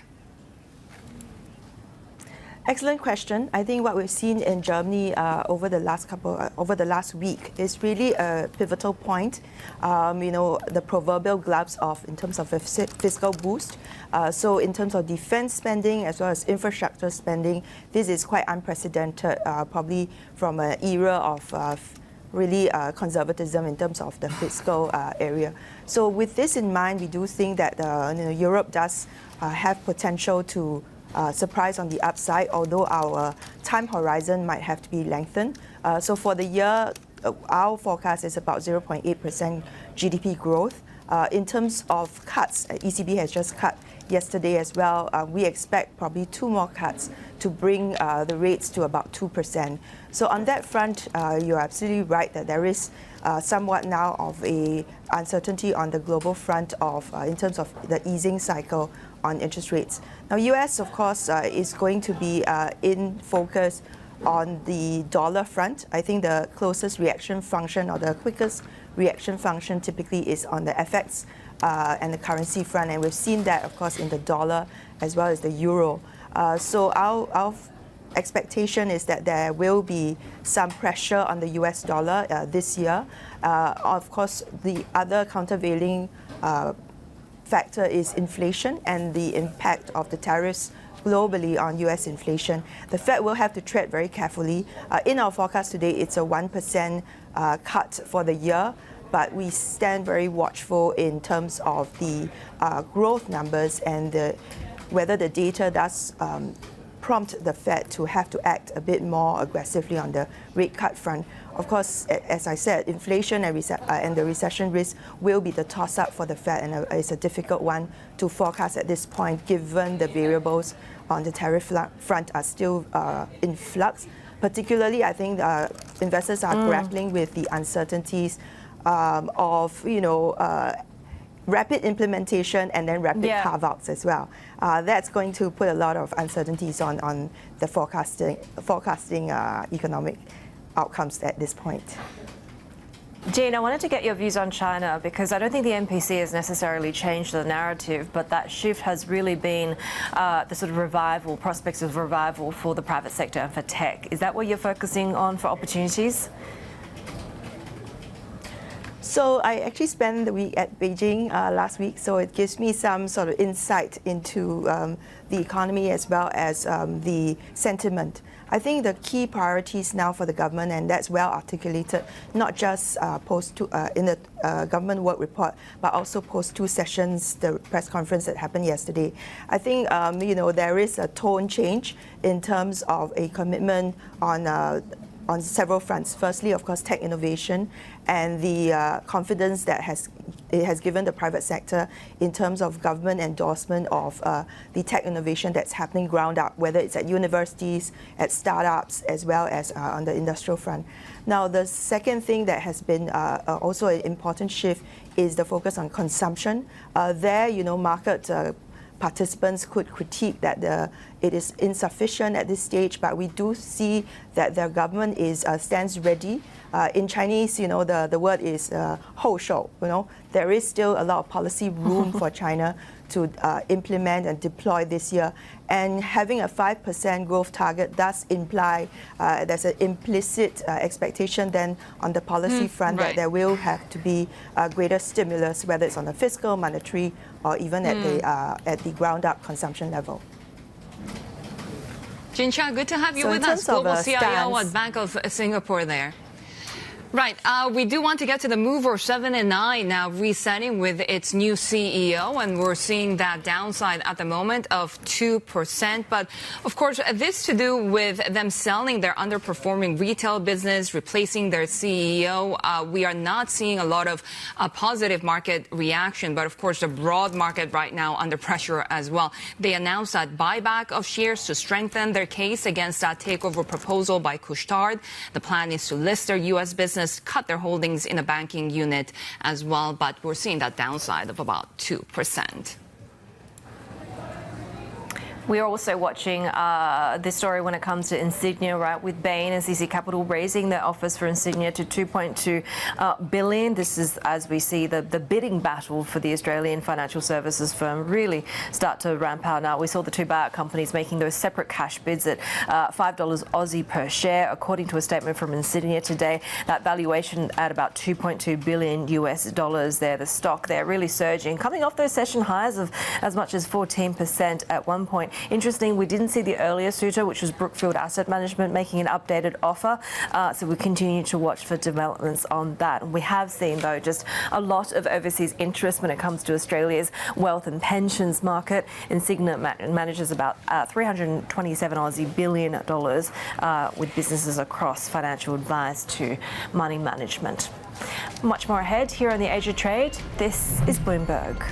Excellent question. I think what we've seen in Germany over the last week is really a pivotal point. The proverbial gloves off in terms of a fiscal boost. So in terms of defense spending as well as infrastructure spending, this is quite unprecedented, probably from an era of really conservatism in terms of the fiscal area. So with this in mind, we do think that Europe does have potential to surprise on the upside, although our time horizon might have to be lengthened. So for the year, our forecast is about 0.8% GDP growth. In terms of cuts, ECB has just cut yesterday as well. We expect probably 2 more cuts to bring the rates to about 2%. So on that front, you're absolutely right that there is somewhat now of a uncertainty on the global front of in terms of the easing cycle on interest rates. Now, US, of course, is going to be in focus on the dollar front. I think the closest reaction function or the quickest reaction function typically is on the FX and the currency front, and we've seen that, of course, in the dollar as well as the euro. So our expectation is that there will be some pressure on the US dollar this year. Of course, the other countervailing factor is inflation and the impact of the tariffs globally on US inflation. The Fed will have to tread very carefully. In our forecast today, it's a 1% cut for the year, but we stand very watchful in terms of the growth numbers and whether the data does prompt the Fed to have to act a bit more aggressively on the rate cut front. Of course, as I said, inflation and the recession risk will be the toss-up for the Fed, and it's a difficult one to forecast at this point, given the variables on the tariff front are still in flux. Particularly, I think investors are grappling with the uncertainties of, rapid implementation and then rapid carve-outs as well. That's going to put a lot of uncertainties on the forecasting economic outcomes at this point. Jean, I wanted to get your views on China because I don't think the NPC has necessarily changed the narrative, but that shift has really been the sort of prospects of revival for the private sector and for tech. Is that what you're focusing on for opportunities? So I actually spent the week at Beijing last week, so it gives me some sort of insight into the economy as well as the sentiment. I think the key priorities now for the government, and that's well articulated, not just in the government work report, but also post 2 sessions, the press conference that happened yesterday. I think there is a tone change in terms of a commitment on several fronts. Firstly, of course, tech innovation and the confidence that it has given the private sector in terms of government endorsement of the tech innovation that's happening ground up, whether it's at universities, at startups, as well as on the industrial front. Now, the second thing that has been also an important shift is the focus on consumption. Market participants could critique that it is insufficient at this stage, but we do see that the government stands ready. In Chinese, the word is 后手. There is still a lot of policy room for China to implement and deploy this year. And having a 5% growth target does imply there's an implicit expectation then on the policy front that there will have to be greater stimulus, whether it's on the fiscal, monetary, or even at the ground-up consumption level. Jin Chia, good to have you with us, Global CIO at Bank of Singapore there. Right. We do want to get to the mover 7 and 9 now resetting with its new CEO, and we're seeing that downside at the moment of 2%. But of course, this to do with them selling their underperforming retail business, replacing their CEO. We are not seeing a lot of positive market reaction, but of course, the broad market right now under pressure as well. They announced that buyback of shares to strengthen their case against that takeover proposal by Couche-Tard. The plan is to list their U.S. business, cut their holdings in a banking unit as well, but we're seeing that downside of about 2%. We are also watching this story when it comes to Insignia, right, with Bain and CC Capital raising their offers for Insignia to $2.2 billion. This is as we see the bidding battle for the Australian financial services firm really start to ramp out now. We saw the 2 buyout companies making those separate cash bids at $5 Aussie per share. According to a statement from Insignia today, that valuation at about $2.2 billion US dollars there. The stock there really surging, coming off those session highs of as much as 14% at one point. Interesting, we didn't see the earlier suitor, which was Brookfield Asset Management, making an updated offer. So we continue to watch for developments on that. And we have seen, though, just a lot of overseas interest when it comes to Australia's wealth and pensions market. Insignia manages about 327 Aussie billion dollars with businesses across financial advice to money management. Much more ahead here on the Asia Trade. This is Bloomberg.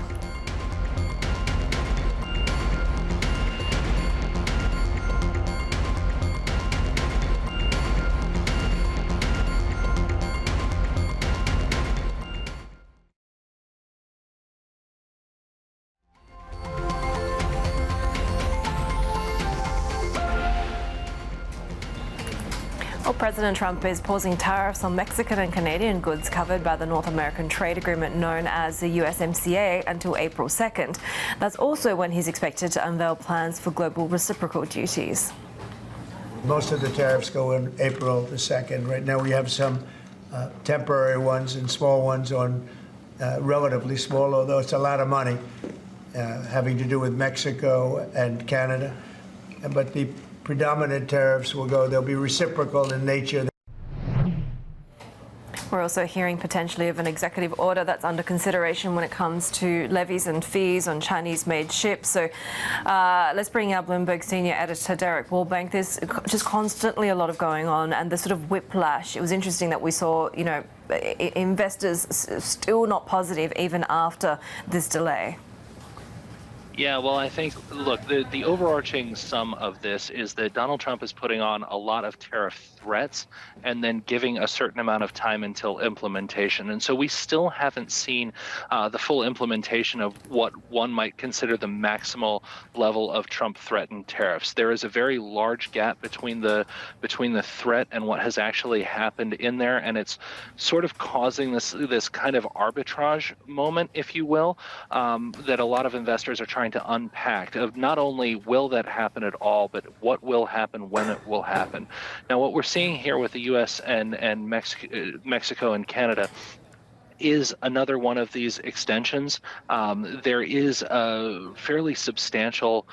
Well, President Trump is pausing tariffs on Mexican and Canadian goods covered by the North American trade agreement known as the USMCA until April 2nd. That's also when he's expected to unveil plans for global reciprocal duties. Most of the tariffs go in April the 2nd. Right now we have some temporary ones and small ones on relatively small, although it's a lot of money having to do with Mexico and Canada. but the predominant tariffs they'll be reciprocal in nature. We're also hearing potentially of an executive order that's under consideration when it comes to levies and fees on Chinese-made ships. So let's bring our Bloomberg senior editor, Derek Wallbank. There's just constantly a lot of going on and the sort of whiplash. It was interesting that we saw, investors still not positive even after this delay. Yeah, well, I think, look, the overarching sum of this is that Donald Trump is putting on a lot of tariff threats and then giving a certain amount of time until implementation. And so we still haven't seen the full implementation of what one might consider the maximal level of Trump-threatened tariffs. There is a very large gap between the threat and what has actually happened in there, and it's sort of causing this kind of arbitrage moment, if you will, that a lot of investors are trying to unpack of not only will that happen at all, but what will happen when it will happen. Now, what we're seeing here with the U.S. and Mexico and Canada is another one of these extensions. There is a fairly substantial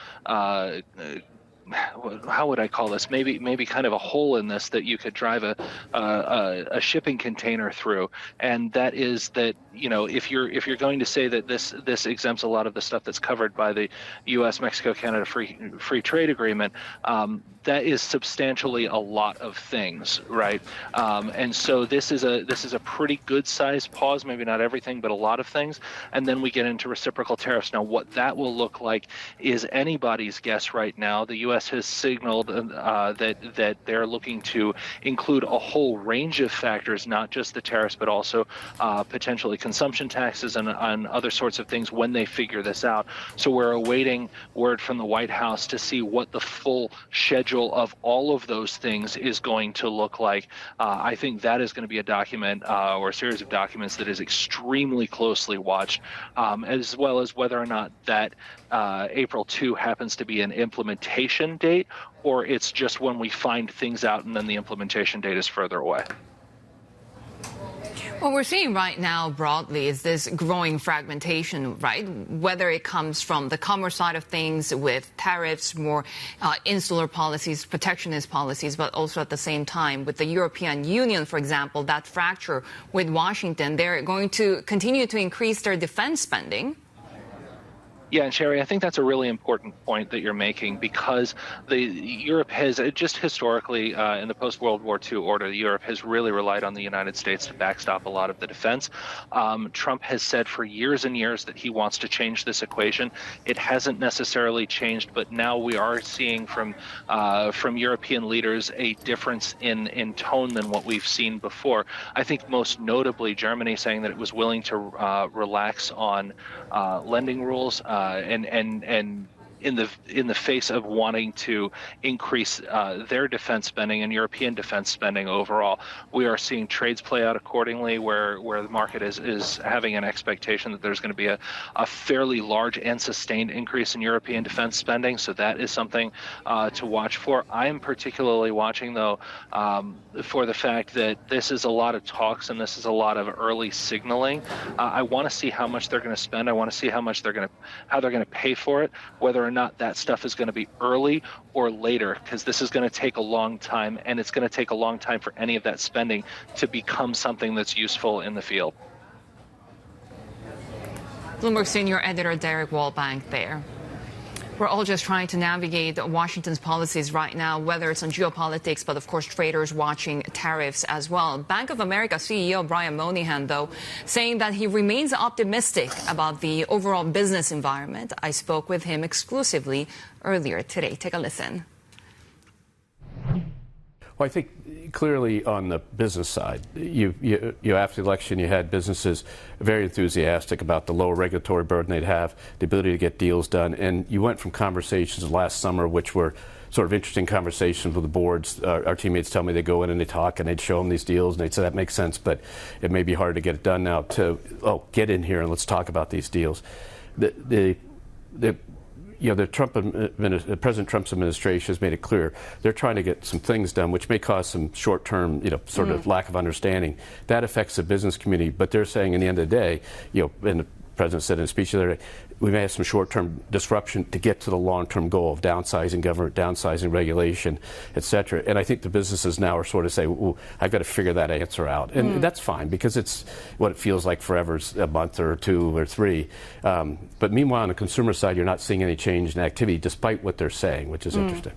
how would I call this? Maybe kind of a hole in this that you could drive a shipping container through, and that is that if you're going to say that this exempts a lot of the stuff that's covered by the U.S. Mexico-Canada free trade agreement, that is substantially a lot of things, right? And so this is a pretty good sized pause, maybe not everything, but a lot of things, and then we get into reciprocal tariffs. Now, what that will look like is anybody's guess right now. The U.S. has signaled that they're looking to include a whole range of factors, not just the tariffs, but also potentially consumption taxes and other sorts of things when they figure this out. So we're awaiting word from the White House to see what the full schedule of all of those things is going to look like. I think that is going to be a document or a series of documents that is extremely closely watched, as well as whether or not that April 2 happens to be an implementation date, or it's just when we find things out and then the implementation date is further away. What we're seeing right now broadly is this growing fragmentation, right? Whether it comes from the commerce side of things with tariffs, more insular policies, protectionist policies, but also at the same time with the European Union, for example, that fracture with Washington, they're going to continue to increase their defense spending. Yeah, and Shery, I think that's a really important point that you're making, because Europe has just historically, in the post-World War II order, Europe has really relied on the United States to backstop a lot of the defense. Trump has said for years and years that he wants to change this equation. It hasn't necessarily changed, but now we are seeing from European leaders a difference in tone than what we've seen before. I think most notably Germany saying that it was willing to relax on lending rules. And in the face of wanting to increase their defense spending and European defense spending overall, we are seeing trades play out accordingly, where the market is having an expectation that there's going to be a fairly large and sustained increase in European defense spending. So that is something to watch for. I am particularly watching, though, for the fact that this is a lot of talks and this is a lot of early signaling. I want to see how much they're going to spend. I want to see how they're going to pay for it, whether or not that stuff is going to be early or later, because this is going to take a long time, and it's going to take a long time for any of that spending to become something that's useful in the field. Bloomberg senior editor Derek Wallbank there. We're all just trying to navigate Washington's policies right now, whether it's on geopolitics, but of course traders watching tariffs as well. Bank of America CEO Brian Moynihan, though, saying that he remains optimistic about the overall business environment. I spoke with him exclusively earlier today. Take a listen. Well, I think clearly on the business side, you after the election, you had businesses very enthusiastic about the lower regulatory burden they'd have, the ability to get deals done, and you went from conversations last summer, which were sort of interesting conversations with the boards. Our teammates tell me they go in and they talk and they'd show them these deals and they'd say that makes sense, but it may be hard to get it done now. To get in here and let's talk about these deals. President Trump's administration has made it clear they're trying to get some things done, which may cause some short-term, sort of lack of understanding. That affects the business community, but they're saying, in the end of the day, in President said in a speech the other day, we may have some short-term disruption to get to the long-term goal of downsizing government, downsizing regulation, et cetera. And I think the businesses now are sort of saying, well, I've got to figure that answer out. And that's fine, because it's what it feels like forever, a month or 2 or 3. But meanwhile, on the consumer side, you're not seeing any change in activity, despite what they're saying, which is interesting.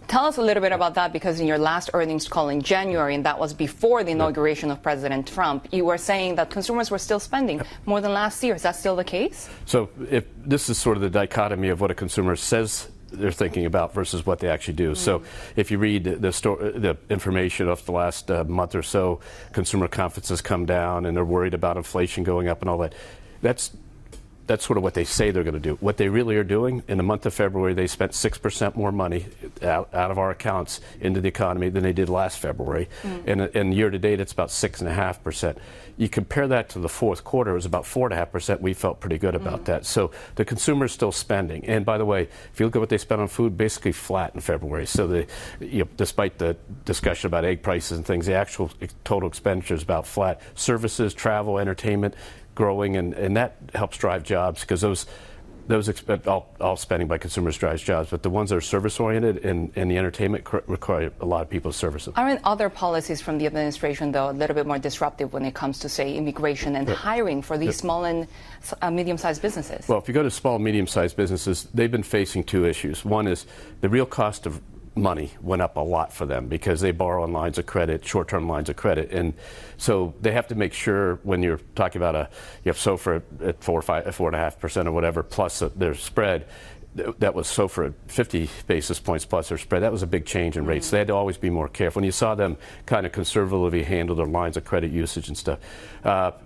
Tell us a little bit about that, because in your last earnings call in January, and that was before the inauguration of President Trump, you were saying that consumers were still spending more than last year. Is that still the case? So if this is sort of the dichotomy of what a consumer says they're thinking about versus what they actually do. So if you read the information of the last month or so, consumer confidence has come down and they're worried about inflation going up and all that. That's sort of what they say they're going to do. What they really are doing, in the month of February, they spent 6% more money out of our accounts into the economy than they did last February. And year to date, it's about 6.5%. You compare that to the fourth quarter, it was about 4.5%. We felt pretty good about that. So the consumer is still spending. And by the way, if you look at what they spent on food, basically flat in February. So despite the discussion about egg prices and things, the actual total expenditure is about flat. Services, travel, entertainment, growing, and that helps drive jobs, because those all spending by consumers drives jobs, but the ones that are service oriented and the entertainment require a lot of people to service them. Aren't other policies from the administration, though, a little bit more disruptive when it comes to, say, immigration and hiring for these small and medium-sized businesses? Well, if you go to small and medium-sized businesses, they've been facing 2 issues. One is the real cost of money went up a lot for them, because they borrow on lines of credit, short-term lines of credit, and so they have to make sure, when you're talking about you have SOFR at 4.5% or whatever plus their spread, that was SOFR at 50 basis points plus their spread. That was a big change in rates. So they had to always be more careful. When you saw them kind of conservatively handle their lines of credit usage and stuff,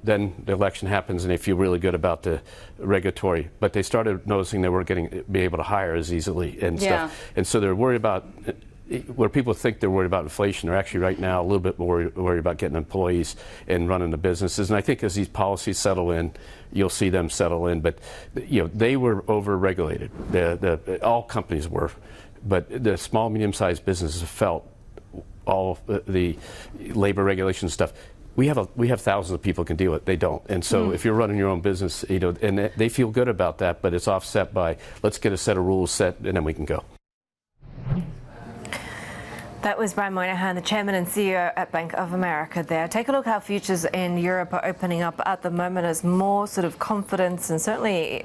then the election happens and they feel really good about the regulatory. But they started noticing they weren't be able to hire as easily and stuff. And so they're worried about, where people think they're worried about inflation, they're actually right now a little bit more worried about getting employees and running the businesses. And I think as these policies settle in, you'll see them settle in. But they were over-regulated. All companies were, but the small, medium-sized businesses felt all the labor regulation stuff. We have thousands of people who can deal with it. They don't. And so if you're running your own business, and they feel good about that, but it's offset by, let's get a set of rules set and then we can go. That was Brian Moynihan, the chairman and CEO at Bank of America there. Take a look how futures in Europe are opening up at the moment as more sort of confidence and certainly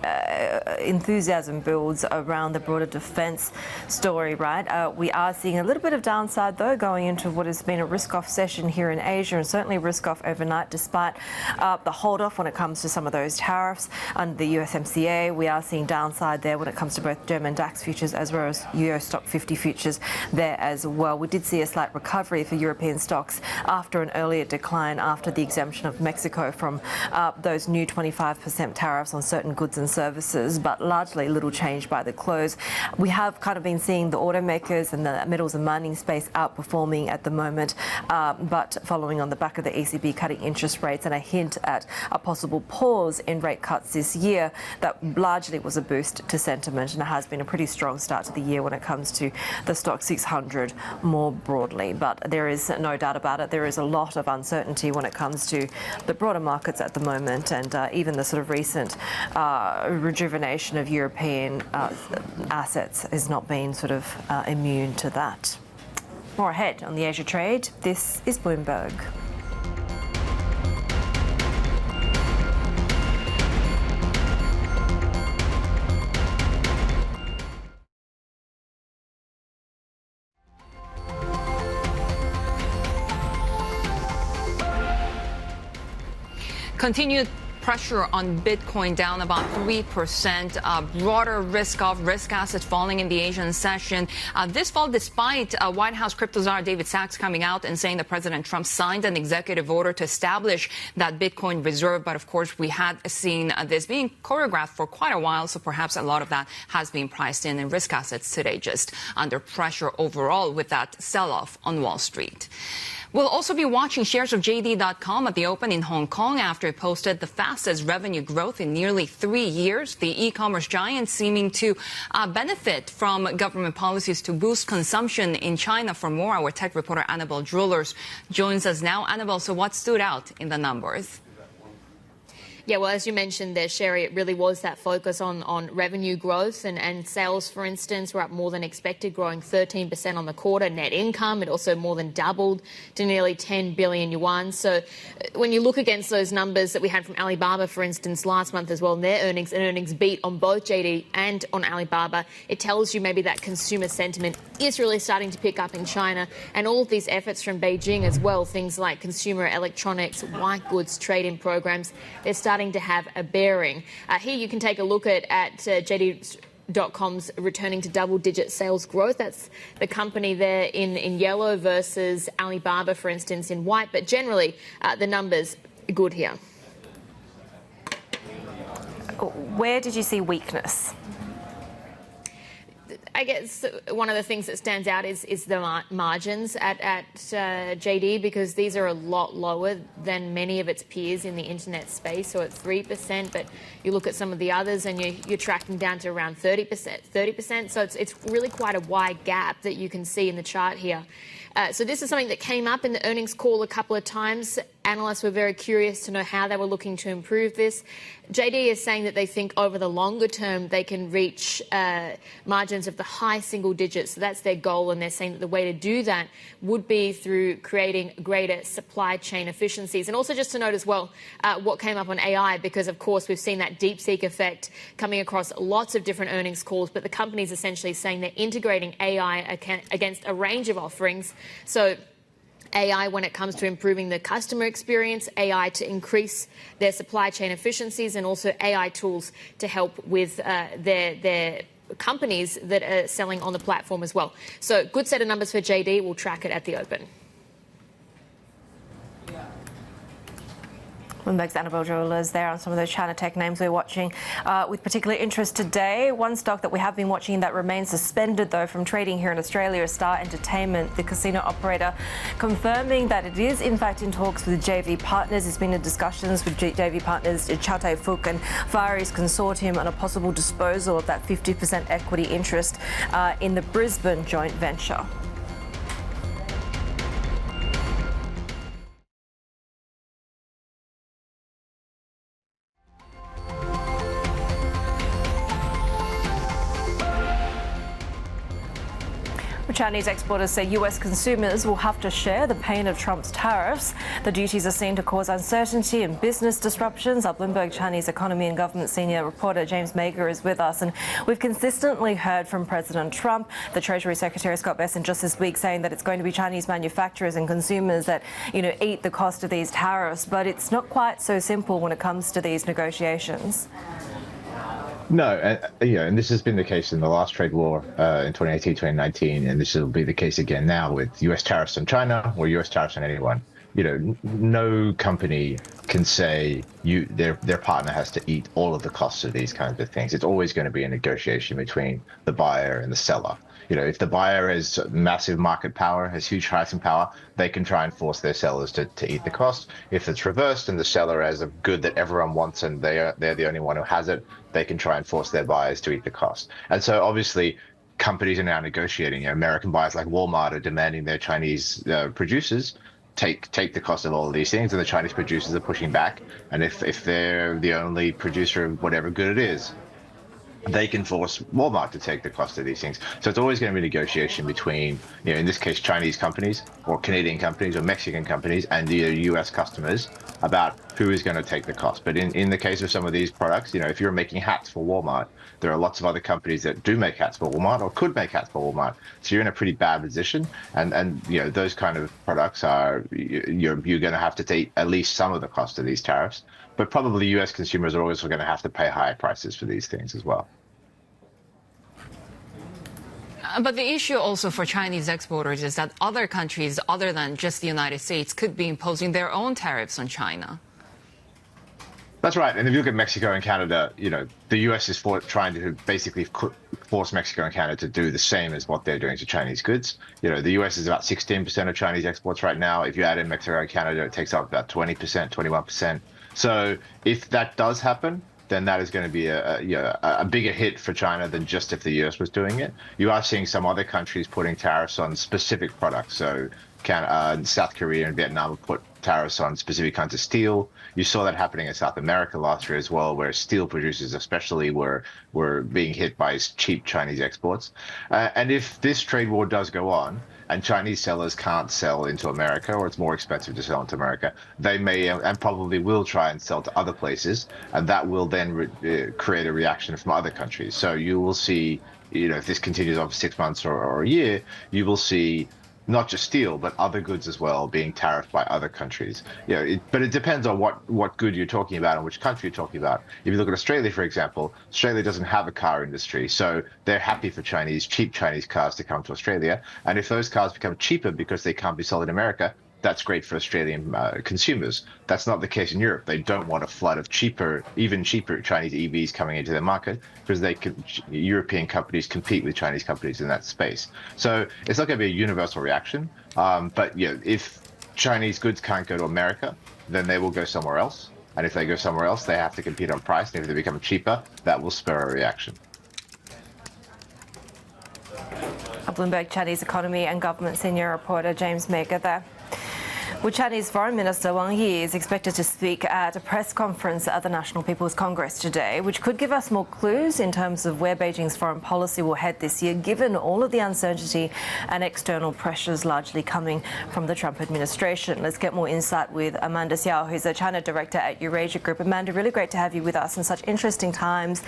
enthusiasm builds around the broader defence story, right? We are seeing a little bit of downside, though, going into what has been a risk-off session here in Asia, and certainly risk-off overnight, despite the hold-off when it comes to some of those tariffs under the USMCA. We are seeing downside there when it comes to both German DAX futures as well as Euro Stock 50 futures there as well. We did see a slight recovery for European stocks after an earlier decline after the exemption of Mexico from those new 25% tariffs on certain goods and services, but largely little change by the close. We have kind of been seeing the automakers and the metals and mining space outperforming at the moment, but following on the back of the ECB cutting interest rates and a hint at a possible pause in rate cuts this year, that largely was a boost to sentiment, and it has been a pretty strong start to the year when it comes to the stock 600 more broadly. But there is no doubt about it, there is a lot of uncertainty when it comes to the broader markets at the moment, and even the sort of recent rejuvenation of European assets has not been sort of immune to that. More ahead on the Asia trade, this is Bloomberg. Continued pressure on Bitcoin down about 3%. Broader risk assets falling in the Asian session. This fall, despite White House crypto czar David Sachs coming out and saying that President Trump signed an executive order to establish that Bitcoin reserve. But of course, we had seen this being choreographed for quite a while, so perhaps a lot of that has been priced in, and risk assets today just under pressure overall with that sell-off on Wall Street. We'll also be watching shares of JD.com at the open in Hong Kong after it posted the fastest revenue growth in nearly 3 years. The e-commerce giant seeming to benefit from government policies to boost consumption in China. For more, our tech reporter Annabelle Drillers joins us now. Annabelle, so what stood out in the numbers? Yeah, well, as you mentioned there, Shery, it really was that focus on revenue growth and sales, for instance, were up more than expected, growing 13% on the quarter. Net income, it also more than doubled to nearly 10 billion yuan. So when you look against those numbers that we had from Alibaba, for instance, last month as well, and their earnings beat on both JD and on Alibaba, it tells you maybe that consumer sentiment is really starting to pick up in China. And all of these efforts from Beijing as well, things like consumer electronics, white goods trade-in programs, they're starting to have a bearing. Here you can take a look at JD.com's returning to double-digit sales growth. That's the company there in yellow versus Alibaba, for instance, in white. But generally, the numbers are good here. Where did you see weakness? I guess one of the things that stands out is the margins at JD, because these are a lot lower than many of its peers in the internet space. So at 3%, but you look at some of the others and you're tracking down to around 30%. So it's really quite a wide gap that you can see in the chart here. So this is something that came up in the earnings call a couple of times. Analysts were very curious to know how they were looking to improve this. JD is saying that they think over the longer term they can reach margins of the high single digits. So that's their goal, and they're saying that the way to do that would be through creating greater supply chain efficiencies. And also just to note as well what came up on AI, because of course we've seen that DeepSeek effect coming across lots of different earnings calls, but the company's essentially saying they're integrating AI against a range of offerings. So AI when it comes to improving the customer experience, AI to increase their supply chain efficiencies, and also AI tools to help with their companies that are selling on the platform as well. So good set of numbers for JD. We'll track it at the open. Bloomberg's Annabelle Jewellers there on some of those China tech names we're watching with particular interest today. One stock that we have been watching that remains suspended, though, from trading here in Australia is Star Entertainment, the casino operator, confirming that it is, in fact, in talks with JV partners. It's been in discussions with JV partners Chow Tai Fook and Far East Consortium on a possible disposal of that 50% equity interest in the Brisbane joint venture. Chinese exporters say US consumers will have to share the pain of Trump's tariffs. The duties are seen to cause uncertainty and business disruptions. Our Bloomberg Chinese economy and government senior reporter James Mager is with us, and we've consistently heard from President Trump, the Treasury Secretary Scott Bessent just this week saying that it's going to be Chinese manufacturers and consumers that, eat the cost of these tariffs. But it's not quite so simple when it comes to these negotiations. No, and this has been the case in the last trade war in 2018, 2019, and this will be the case again now with U.S. tariffs on China or U.S. tariffs on anyone. No company can say their partner has to eat all of the costs of these kinds of things. It's always going to be a negotiation between the buyer and the seller. If the buyer has massive market power, has huge pricing power, they can try and force their sellers to eat the cost. If it's reversed and the seller has a good that everyone wants and they're the only one who has it, they can try and force their buyers to eat the cost. And so obviously companies are now negotiating. American buyers like Walmart are demanding their Chinese producers take the cost of all of these things, and the Chinese producers are pushing back. And if they're the only producer of whatever good it is, they can force Walmart to take the cost of these things. So it's always going to be a negotiation between, in this case, Chinese companies or Canadian companies or Mexican companies and the U.S. customers about who is going to take the cost. But in the case of some of these products, if you're making hats for Walmart, there are lots of other companies that do make hats for Walmart or could make hats for Walmart. So you're in a pretty bad position. And those kind of products you're going to have to take at least some of the cost of these tariffs. But probably U.S. consumers are also going to have to pay higher prices for these things as well. But the issue also for Chinese exporters is that other countries, other than just the United States, could be imposing their own tariffs on China. That's right. And if you look at Mexico and Canada, the U.S. is trying to basically force Mexico and Canada to do the same as what they're doing to Chinese goods. The U.S. is about 16% of Chinese exports right now. If you add in Mexico and Canada, it takes up about 20%, 21%. So if that does happen, then that is going to be a bigger hit for China than just if the US was doing it. You are seeing some other countries putting tariffs on specific products. So, South Korea and Vietnam have put tariffs on specific kinds of steel. You saw that happening in South America last year as well, where steel producers especially were being hit by cheap Chinese exports. And if this trade war does go on, and Chinese sellers can't sell into America, or it's more expensive to sell into America, they may and probably will try and sell to other places, and that will then create a reaction from other countries. So you will see, if this continues on for 6 months or a year, you will see not just steel, but other goods as well being tariffed by other countries. But it depends on what good you're talking about and which country you're talking about. If you look at Australia, for example, Australia doesn't have a car industry, so they're happy for cheap Chinese cars to come to Australia. And if those cars become cheaper because they can't be sold in America, that's great for Australian consumers. That's not the case in Europe. They don't want a flood of even cheaper Chinese EVs coming into their market because European companies compete with Chinese companies in that space. So it's not going to be a universal reaction. But if Chinese goods can't go to America, then they will go somewhere else. And if they go somewhere else, they have to compete on price. And if they become cheaper, that will spur a reaction. A Bloomberg Chinese economy and government senior reporter James Maker there. Well, Chinese Foreign Minister Wang Yi is expected to speak at a press conference at the National People's Congress today, which could give us more clues in terms of where Beijing's foreign policy will head this year, given all of the uncertainty and external pressures largely coming from the Trump administration. Let's get more insight with Amanda Hsiao, who's a China director at Eurasia Group. Amanda, really great to have you with us in such interesting times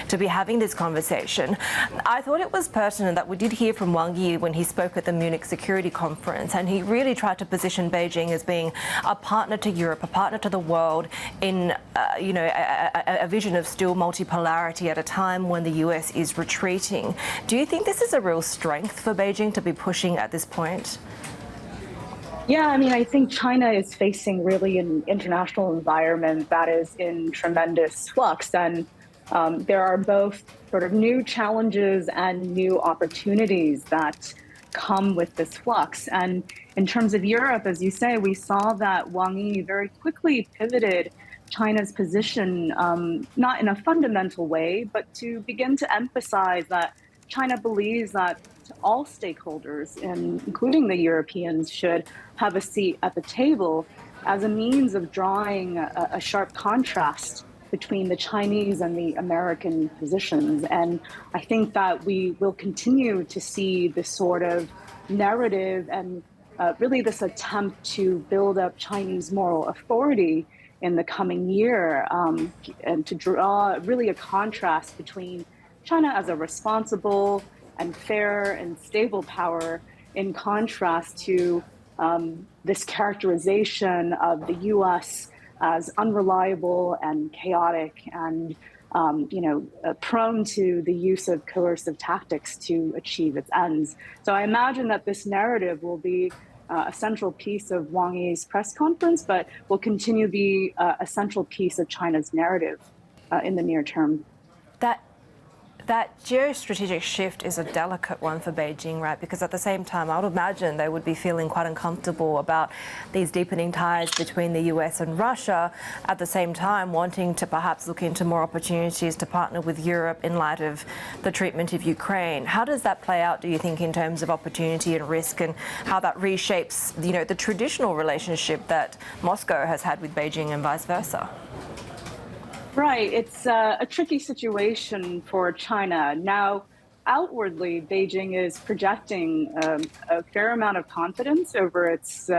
to be having this conversation. I thought it was pertinent that we did hear from Wang Yi when he spoke at the Munich Security Conference, and he really tried to position Beijing as being a partner to Europe, a partner to the world in, a vision of still multipolarity at a time when the US is retreating. Do you think this is a real strength for Beijing to be pushing at this point? Yeah, I think China is facing really an international environment that is in tremendous flux, and there are both sort of new challenges and new opportunities that come with this flux. And in terms of Europe, as you say, we saw that Wang Yi very quickly pivoted China's position, not in a fundamental way, but to begin to emphasize that China believes that all stakeholders, including the Europeans, should have a seat at the table as a means of drawing a sharp contrast between the Chinese and the American positions. And I think that we will continue to see this sort of narrative and really this attempt to build up Chinese moral authority in the coming year, and to draw really a contrast between China as a responsible and fair and stable power in contrast to this characterization of the US as unreliable and chaotic and prone to the use of coercive tactics to achieve its ends. So I imagine that this narrative will be a central piece of Wang Yi's press conference, but will continue to be a central piece of China's narrative in the near term. That geostrategic shift is a delicate one for Beijing, right? Because at the same time, I would imagine they would be feeling quite uncomfortable about these deepening ties between the US and Russia, at the same time wanting to perhaps look into more opportunities to partner with Europe in light of the treatment of Ukraine. How does that play out, do you think, in terms of opportunity and risk, and how that reshapes, the traditional relationship that Moscow has had with Beijing and vice versa? Right. It's a tricky situation for China. Now, outwardly, Beijing is projecting a fair amount of confidence over its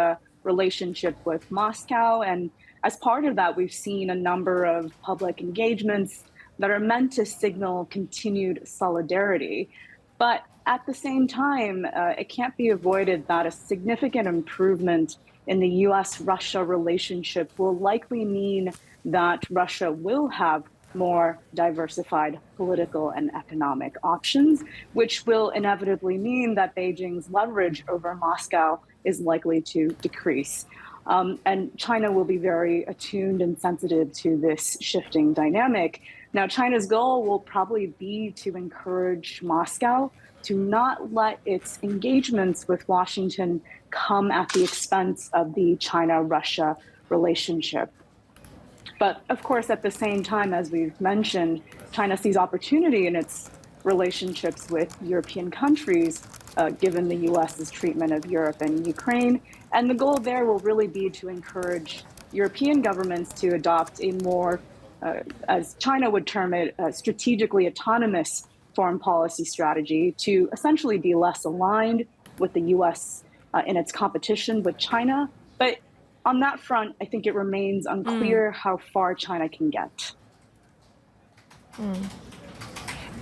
relationship with Moscow. And as part of that, we've seen a number of public engagements that are meant to signal continued solidarity. But at the same time, it can't be avoided that a significant improvement in the US-Russia relationship will likely mean that Russia will have more diversified political and economic options, which will inevitably mean that Beijing's leverage over Moscow is likely to decrease. And China will be very attuned and sensitive to this shifting dynamic. Now, China's goal will probably be to encourage Moscow to not let its engagements with Washington come at the expense of the China-Russia relationship. But of course, at the same time, as we've mentioned, China sees opportunity in its relationships with European countries given the US's treatment of Europe and Ukraine. And the goal there will really be to encourage European governments to adopt a more, as China would term it, strategically autonomous foreign policy strategy to essentially be less aligned with the US in its competition with China. But on that front, I think it remains unclear how far China can get.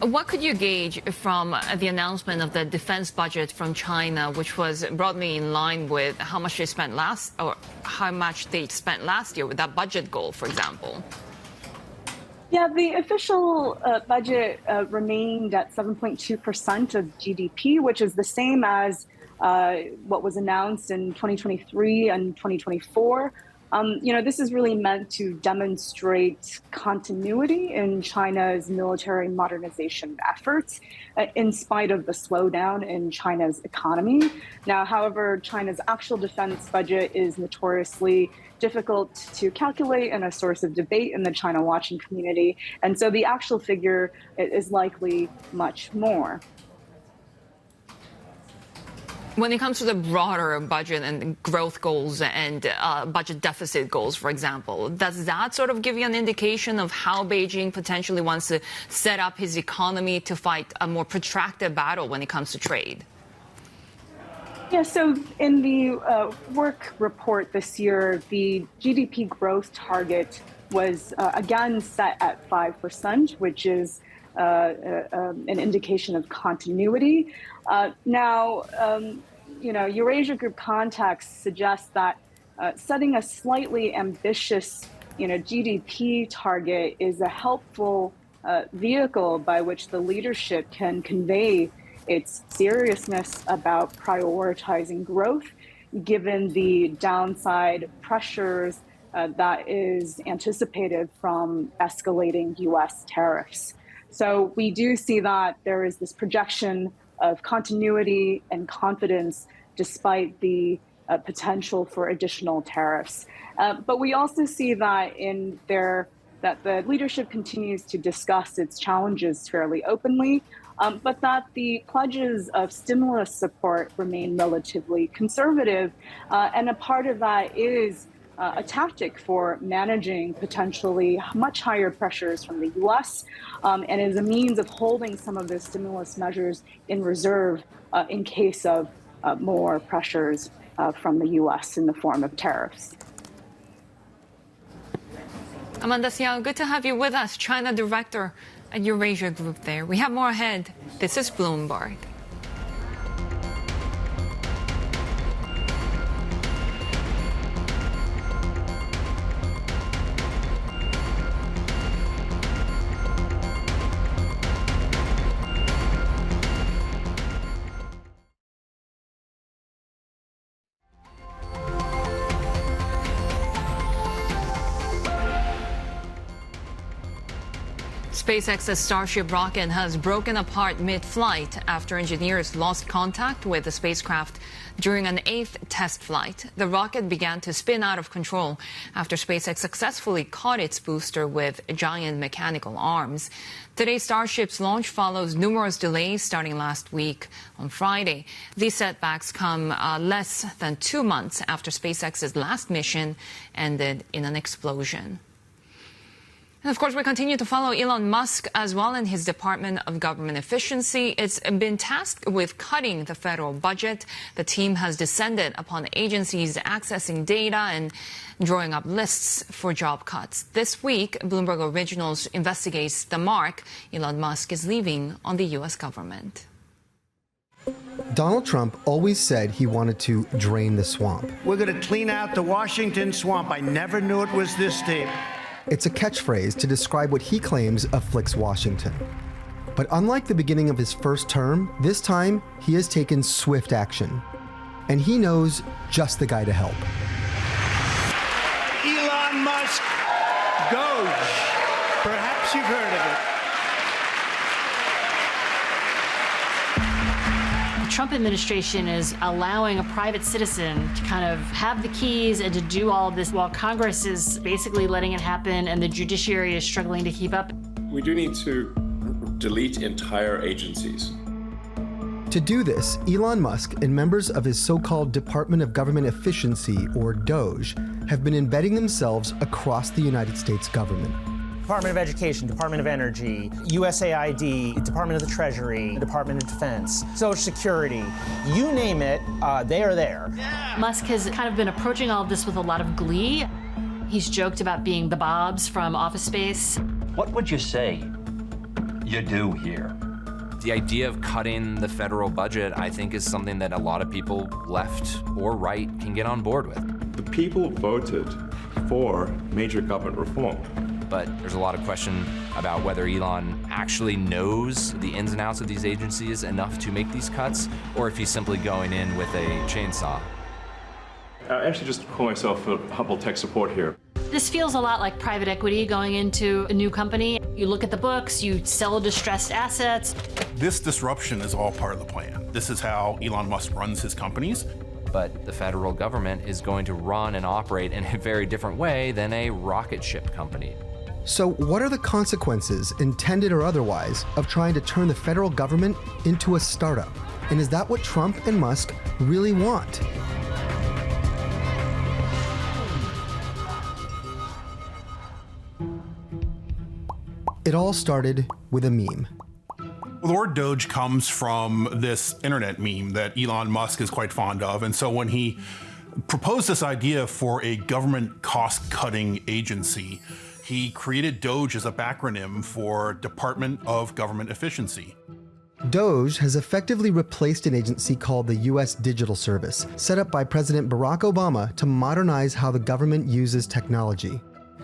What could you gauge from the announcement of the defense budget from China, which was broadly in line with how much they spent last year with that budget goal, for example? Yeah, the official budget remained at 7.2% of GDP, which is the same as what was announced in 2023 and 2024. This is really meant to demonstrate continuity in China's military modernization efforts in spite of the slowdown in China's economy. Now, however, China's actual defense budget is notoriously difficult to calculate and a source of debate in the China watching community. And so the actual figure is likely much more. When it comes to the broader budget and growth goals and budget deficit goals, for example, does that sort of give you an indication of how Beijing potentially wants to set up his economy to fight a more protracted battle when it comes to trade? Yeah, so in the work report this year, the GDP growth target was again set at 5%, which is an indication of continuity. Eurasia Group context suggests that setting a slightly ambitious, GDP target is a helpful vehicle by which the leadership can convey its seriousness about prioritizing growth, given the downside pressures that is anticipated from escalating U.S. tariffs. So we do see that there is this projection of continuity and confidence despite the potential for additional tariffs. But we also see that that the leadership continues to discuss its challenges fairly openly, but that the pledges of stimulus support remain relatively conservative. And a part of that is a tactic for managing potentially much higher pressures from the U.S. And is a means of holding some of the stimulus measures in reserve in case of more pressures from the U.S. in the form of tariffs. Amanda Hsiao, good to have you with us, China Director at Eurasia Group there. We have more ahead. This is Bloomberg. SpaceX's Starship rocket has broken apart mid-flight after engineers lost contact with the spacecraft during an 8th test flight. The rocket began to spin out of control after SpaceX successfully caught its booster with giant mechanical arms. Today's Starship's launch follows numerous delays starting last week on Friday. These setbacks come less than 2 months after SpaceX's last mission ended in an explosion. And of course, we continue to follow Elon Musk as well in his Department of Government Efficiency. It's been tasked with cutting the federal budget. The team has descended upon agencies accessing data and drawing up lists for job cuts. This week, Bloomberg Originals investigates the mark Elon Musk is leaving on the U.S. government. Donald Trump always said he wanted to drain the swamp. We're going to clean out the Washington swamp. I never knew it was this deep. It's a catchphrase to describe what he claims afflicts Washington. But unlike the beginning of his first term, this time he has taken swift action. And he knows just the guy to help. Elon Musk Doge. Perhaps you've heard of it. The Trump administration is allowing a private citizen to kind of have the keys and to do all of this while Congress is basically letting it happen and the judiciary is struggling to keep up. We do need to delete entire agencies. To do this, Elon Musk and members of his so-called Department of Government Efficiency, or DOGE, have been embedding themselves across the United States government. Department of Education, Department of Energy, USAID, Department of the Treasury, Department of Defense, Social Security, you name it, they are there. Musk has kind of been approaching all of this with a lot of glee. He's joked about being the Bobs from Office Space. What would you say you do here? The idea of cutting the federal budget, I think, is something that a lot of people, left or right, can get on board with. The people voted for major government reform. But there's a lot of question about whether Elon actually knows the ins and outs of these agencies enough to make these cuts, or if he's simply going in with a chainsaw. I actually just call myself a humble tech support here. This feels a lot like private equity going into a new company. You look at the books, you sell distressed assets. This disruption is all part of the plan. This is how Elon Musk runs his companies. But the federal government is going to run and operate in a very different way than a rocket ship company. So what are the consequences, intended or otherwise, of trying to turn the federal government into a startup? And is that what Trump and Musk really want? It all started with a meme. Well, the word Doge comes from this internet meme that Elon Musk is quite fond of. And so when he proposed this idea for a government cost-cutting agency, he created Doge as a backronym for Department of Government Efficiency. DOGE has effectively replaced an agency called the US Digital Service, set up by President Barack Obama to modernize how the government uses technology.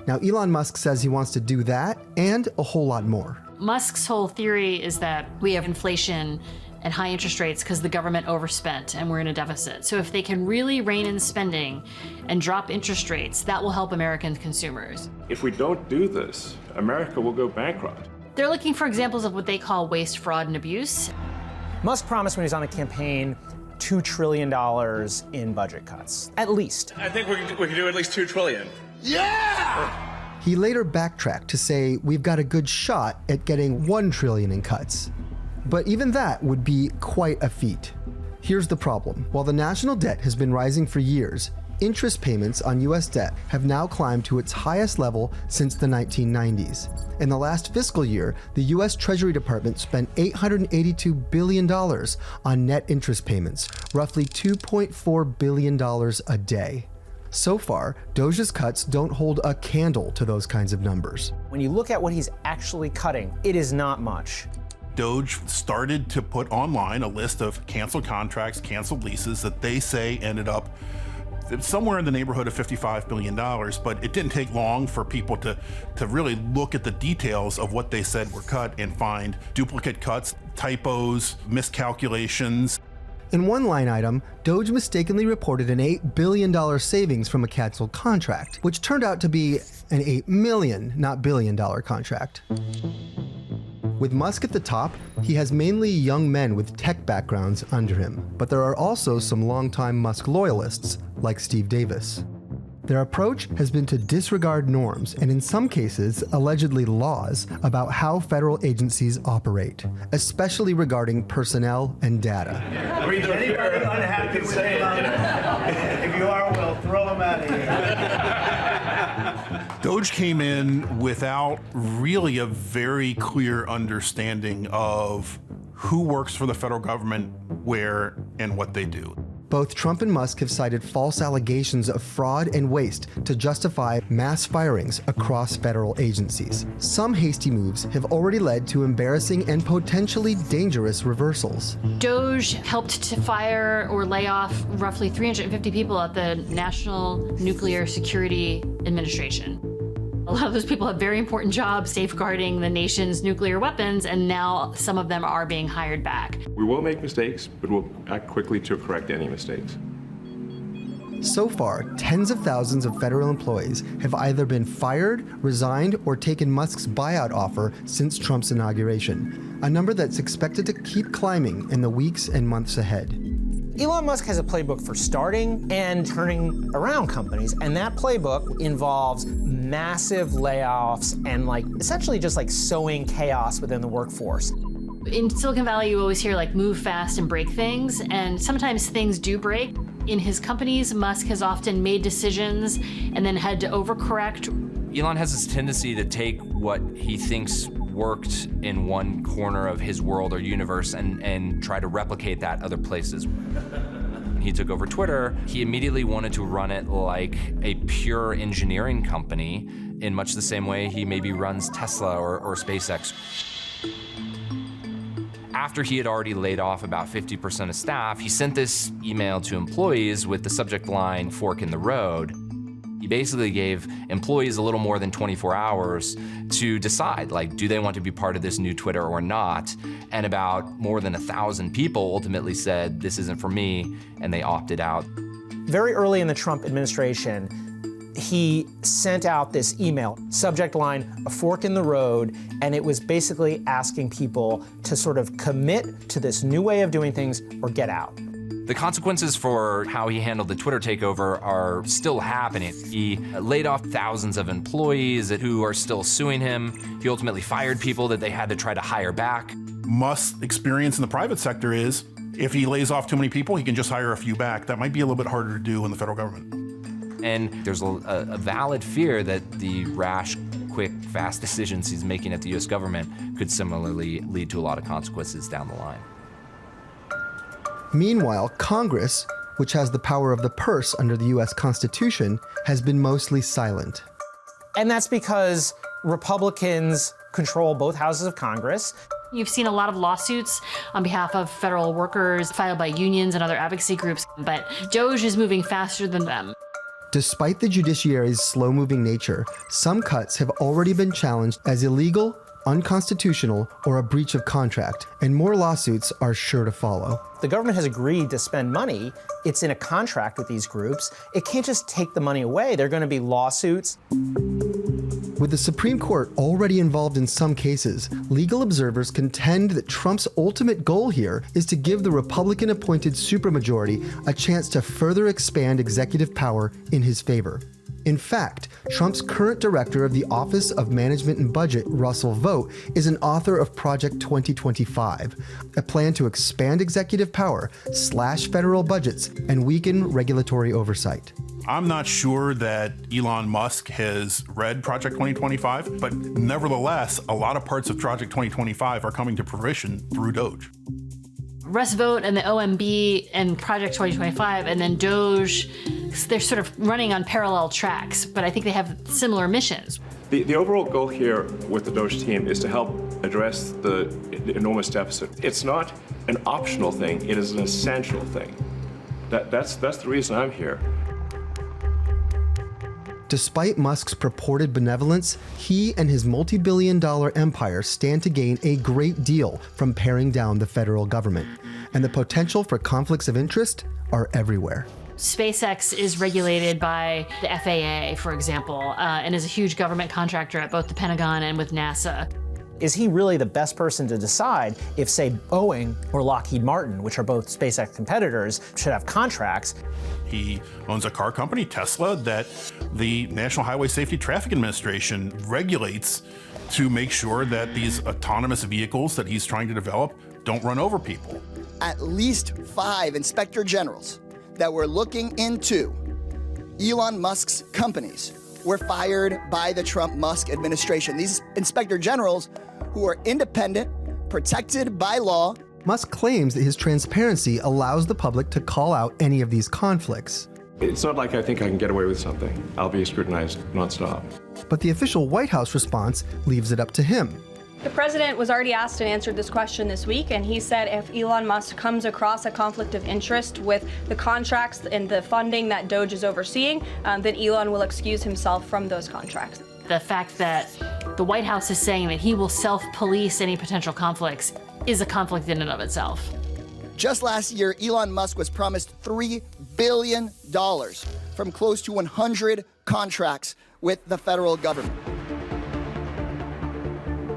Now, Elon Musk says he wants to do that and a whole lot more. Musk's whole theory is that we have inflation and high interest rates because the government overspent and we're in a deficit. So if they can really rein in spending and drop interest rates, that will help American consumers. If we don't do this, America will go bankrupt. They're looking for examples of what they call waste, fraud, and abuse. Musk promised when he was on the campaign $2 trillion in budget cuts, at least. I think we can do at least $2 trillion. Yeah! He later backtracked to say we've got a good shot at getting $1 trillion in cuts. But even that would be quite a feat. Here's the problem. While the national debt has been rising for years, interest payments on US debt have now climbed to its highest level since the 1990s. In the last fiscal year, the US Treasury Department spent $882 billion on net interest payments, roughly $2.4 billion a day. So far, Doge's cuts don't hold a candle to those kinds of numbers. When you look at what he's actually cutting, it is not much. Doge started to put online a list of canceled contracts, canceled leases that they say ended up somewhere in the neighborhood of $55 billion, but it didn't take long for people to really look at the details of what they said were cut and find duplicate cuts, typos, miscalculations. In one line item, Doge mistakenly reported an $8 billion savings from a canceled contract, which turned out to be an $8 million, not billion-dollar contract. With Musk at the top, he has mainly young men with tech backgrounds under him, but there are also some longtime Musk loyalists, like Steve Davis. Their approach has been to disregard norms and in some cases, allegedly laws, about how federal agencies operate, especially regarding personnel and data. Anybody unhappy with it? If you are, we'll throw them out of here. Doge came in without really a very clear understanding of who works for the federal government, where, and what they do. Both Trump and Musk have cited false allegations of fraud and waste to justify mass firings across federal agencies. Some hasty moves have already led to embarrassing and potentially dangerous reversals. Doge helped to fire or lay off roughly 350 people at the National Nuclear Security Administration. A lot of those people have very important jobs safeguarding the nation's nuclear weapons, and now some of them are being hired back. We will make mistakes, but we'll act quickly to correct any mistakes. So far, tens of thousands of federal employees have either been fired, resigned, or taken Musk's buyout offer since Trump's inauguration, a number that's expected to keep climbing in the weeks and months ahead. Elon Musk has a playbook for starting and turning around companies, and that playbook involves massive layoffs and essentially just sowing chaos within the workforce. In Silicon Valley, you always hear like move fast and break things, and sometimes things do break. In his companies, Musk has often made decisions and then had to overcorrect. Elon has this tendency to take what he thinks worked in one corner of his world or universe and try to replicate that other places. When he took over Twitter, he immediately wanted to run it like a pure engineering company in much the same way he maybe runs Tesla or SpaceX. After he had already laid off about 50% of staff, he sent this email to employees with the subject line, "Fork in the road." He basically gave employees a little more than 24 hours to decide, like, do they want to be part of this new Twitter or not? And about more than 1,000 people ultimately said, this isn't for me, and they opted out. Very early in the Trump administration, he sent out this email, subject line, "A fork in the road," and it was basically asking people to sort of commit to this new way of doing things or get out. The consequences for how he handled the Twitter takeover are still happening. He laid off thousands of employees who are still suing him. He ultimately fired people that they had to try to hire back. Musk's experience in the private sector is, if he lays off too many people, he can just hire a few back. That might be a little bit harder to do in the federal government. And there's a valid fear that the rash, quick, fast decisions he's making at the US government could similarly lead to a lot of consequences down the line. Meanwhile, Congress, which has the power of the purse under the US Constitution, has been mostly silent. And that's because Republicans control both houses of Congress. You've seen a lot of lawsuits on behalf of federal workers filed by unions and other advocacy groups, but DOJ is moving faster than them. Despite the judiciary's slow-moving nature, some cuts have already been challenged as illegal, unconstitutional, or a breach of contract, and more lawsuits are sure to follow. The government has agreed to spend money. It's in a contract with these groups. It can't just take the money away. There are going to be lawsuits. With the Supreme Court already involved in some cases, legal observers contend that Trump's ultimate goal here is to give the Republican-appointed supermajority a chance to further expand executive power in his favor. In fact, Trump's current director of the Office of Management and Budget, Russell Vought, is an author of Project 2025, a plan to expand executive power, slash federal budgets, and weaken regulatory oversight. I'm not sure that Elon Musk has read Project 2025, but nevertheless, a lot of parts of Project 2025 are coming to fruition through DOJ. Russ Vought and the OMB and Project 2025 and then DOJ, they're sort of running on parallel tracks, but I think they have similar missions. The overall goal here with the DOJ team is to help address the enormous deficit. It's not an optional thing, it is an essential thing. That's the reason I'm here. Despite Musk's purported benevolence, he and his multi-billion-dollar empire stand to gain a great deal from paring down the federal government, and the potential for conflicts of interest are everywhere. SpaceX is regulated by the FAA, for example, and is a huge government contractor at both the Pentagon and with NASA. Is he really the best person to decide if, say, Boeing or Lockheed Martin, which are both SpaceX competitors, should have contracts? He owns a car company, Tesla, that the National Highway Safety Traffic Administration regulates to make sure that these autonomous vehicles that he's trying to develop don't run over people. At least 5 inspector generals that were looking into Elon Musk's companies were fired by the Trump-Musk administration. These inspector generals, who are independent, protected by law. Musk claims that his transparency allows the public to call out any of these conflicts. It's not like I think I can get away with something. I'll be scrutinized nonstop. But the official White House response leaves it up to him. The president was already asked and answered this question this week, and he said if Elon Musk comes across a conflict of interest with the contracts and the funding that DOJ is overseeing, then Elon will excuse himself from those contracts. The fact that the White House is saying that he will self-police any potential conflicts is a conflict in and of itself. Just last year, Elon Musk was promised $3 billion from close to 100 contracts with the federal government.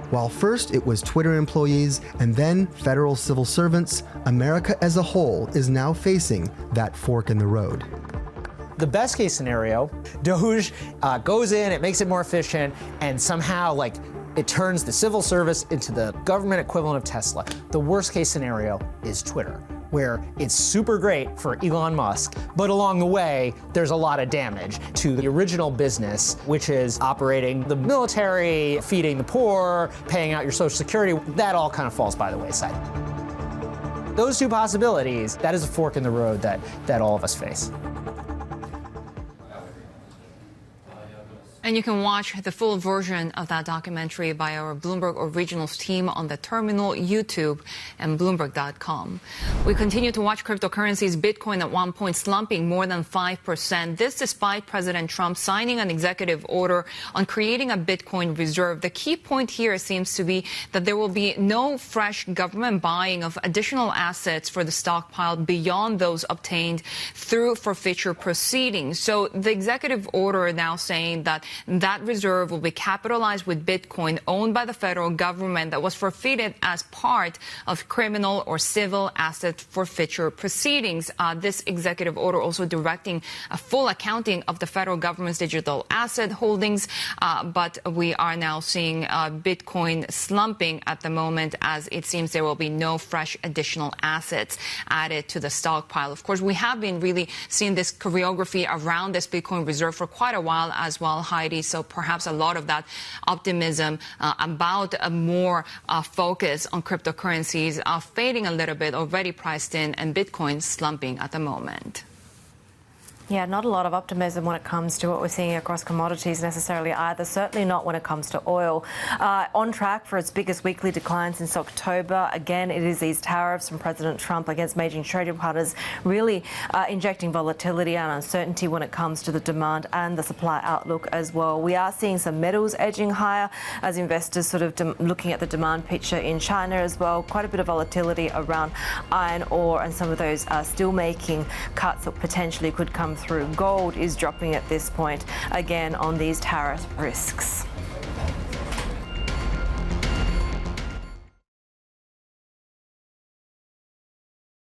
While first it was Twitter employees and then federal civil servants, America as a whole is now facing that fork in the road. The best case scenario, DOJ goes in, it makes it more efficient, and somehow It turns the civil service into the government equivalent of Tesla. The worst case scenario is Twitter, where it's super great for Elon Musk, but along the way, there's a lot of damage to the original business, which is operating the military, feeding the poor, paying out your Social Security. That all kind of falls by the wayside. Those two possibilities, that is a fork in the road that all of us face. And you can watch the full version of that documentary by our Bloomberg Originals team on the Terminal, YouTube, and Bloomberg.com. We continue to watch cryptocurrencies, Bitcoin at one point slumping more than 5%. This despite President Trump signing an executive order on creating a Bitcoin reserve. The key point here seems to be that there will be no fresh government buying of additional assets for the stockpile beyond those obtained through forfeiture proceedings. So the executive order now saying that that reserve will be capitalized with Bitcoin owned by the federal government that was forfeited as part of criminal or civil asset forfeiture proceedings. This executive order also directing a full accounting of the federal government's digital asset holdings. But we are now seeing Bitcoin slumping at the moment, as it seems there will be no fresh additional assets added to the stockpile. Of course, we have been really seeing this choreography around this Bitcoin reserve for quite a while as well, Haidi. So perhaps a lot of that optimism about a more focus on cryptocurrencies are fading a little bit, already priced in, and Bitcoin slumping at the moment. Yeah, not a lot of optimism when it comes to what we're seeing across commodities necessarily either, certainly not when it comes to oil. On track for its biggest weekly decline since October. Again, it is these tariffs from President Trump against major trading partners really injecting volatility and uncertainty when it comes to the demand and the supply outlook as well. We are seeing some metals edging higher as investors sort of looking at the demand picture in China as well. Quite a bit of volatility around iron ore and some of those steel-making cuts that potentially could come through. Gold is dropping at this point, again, on these tariff risks.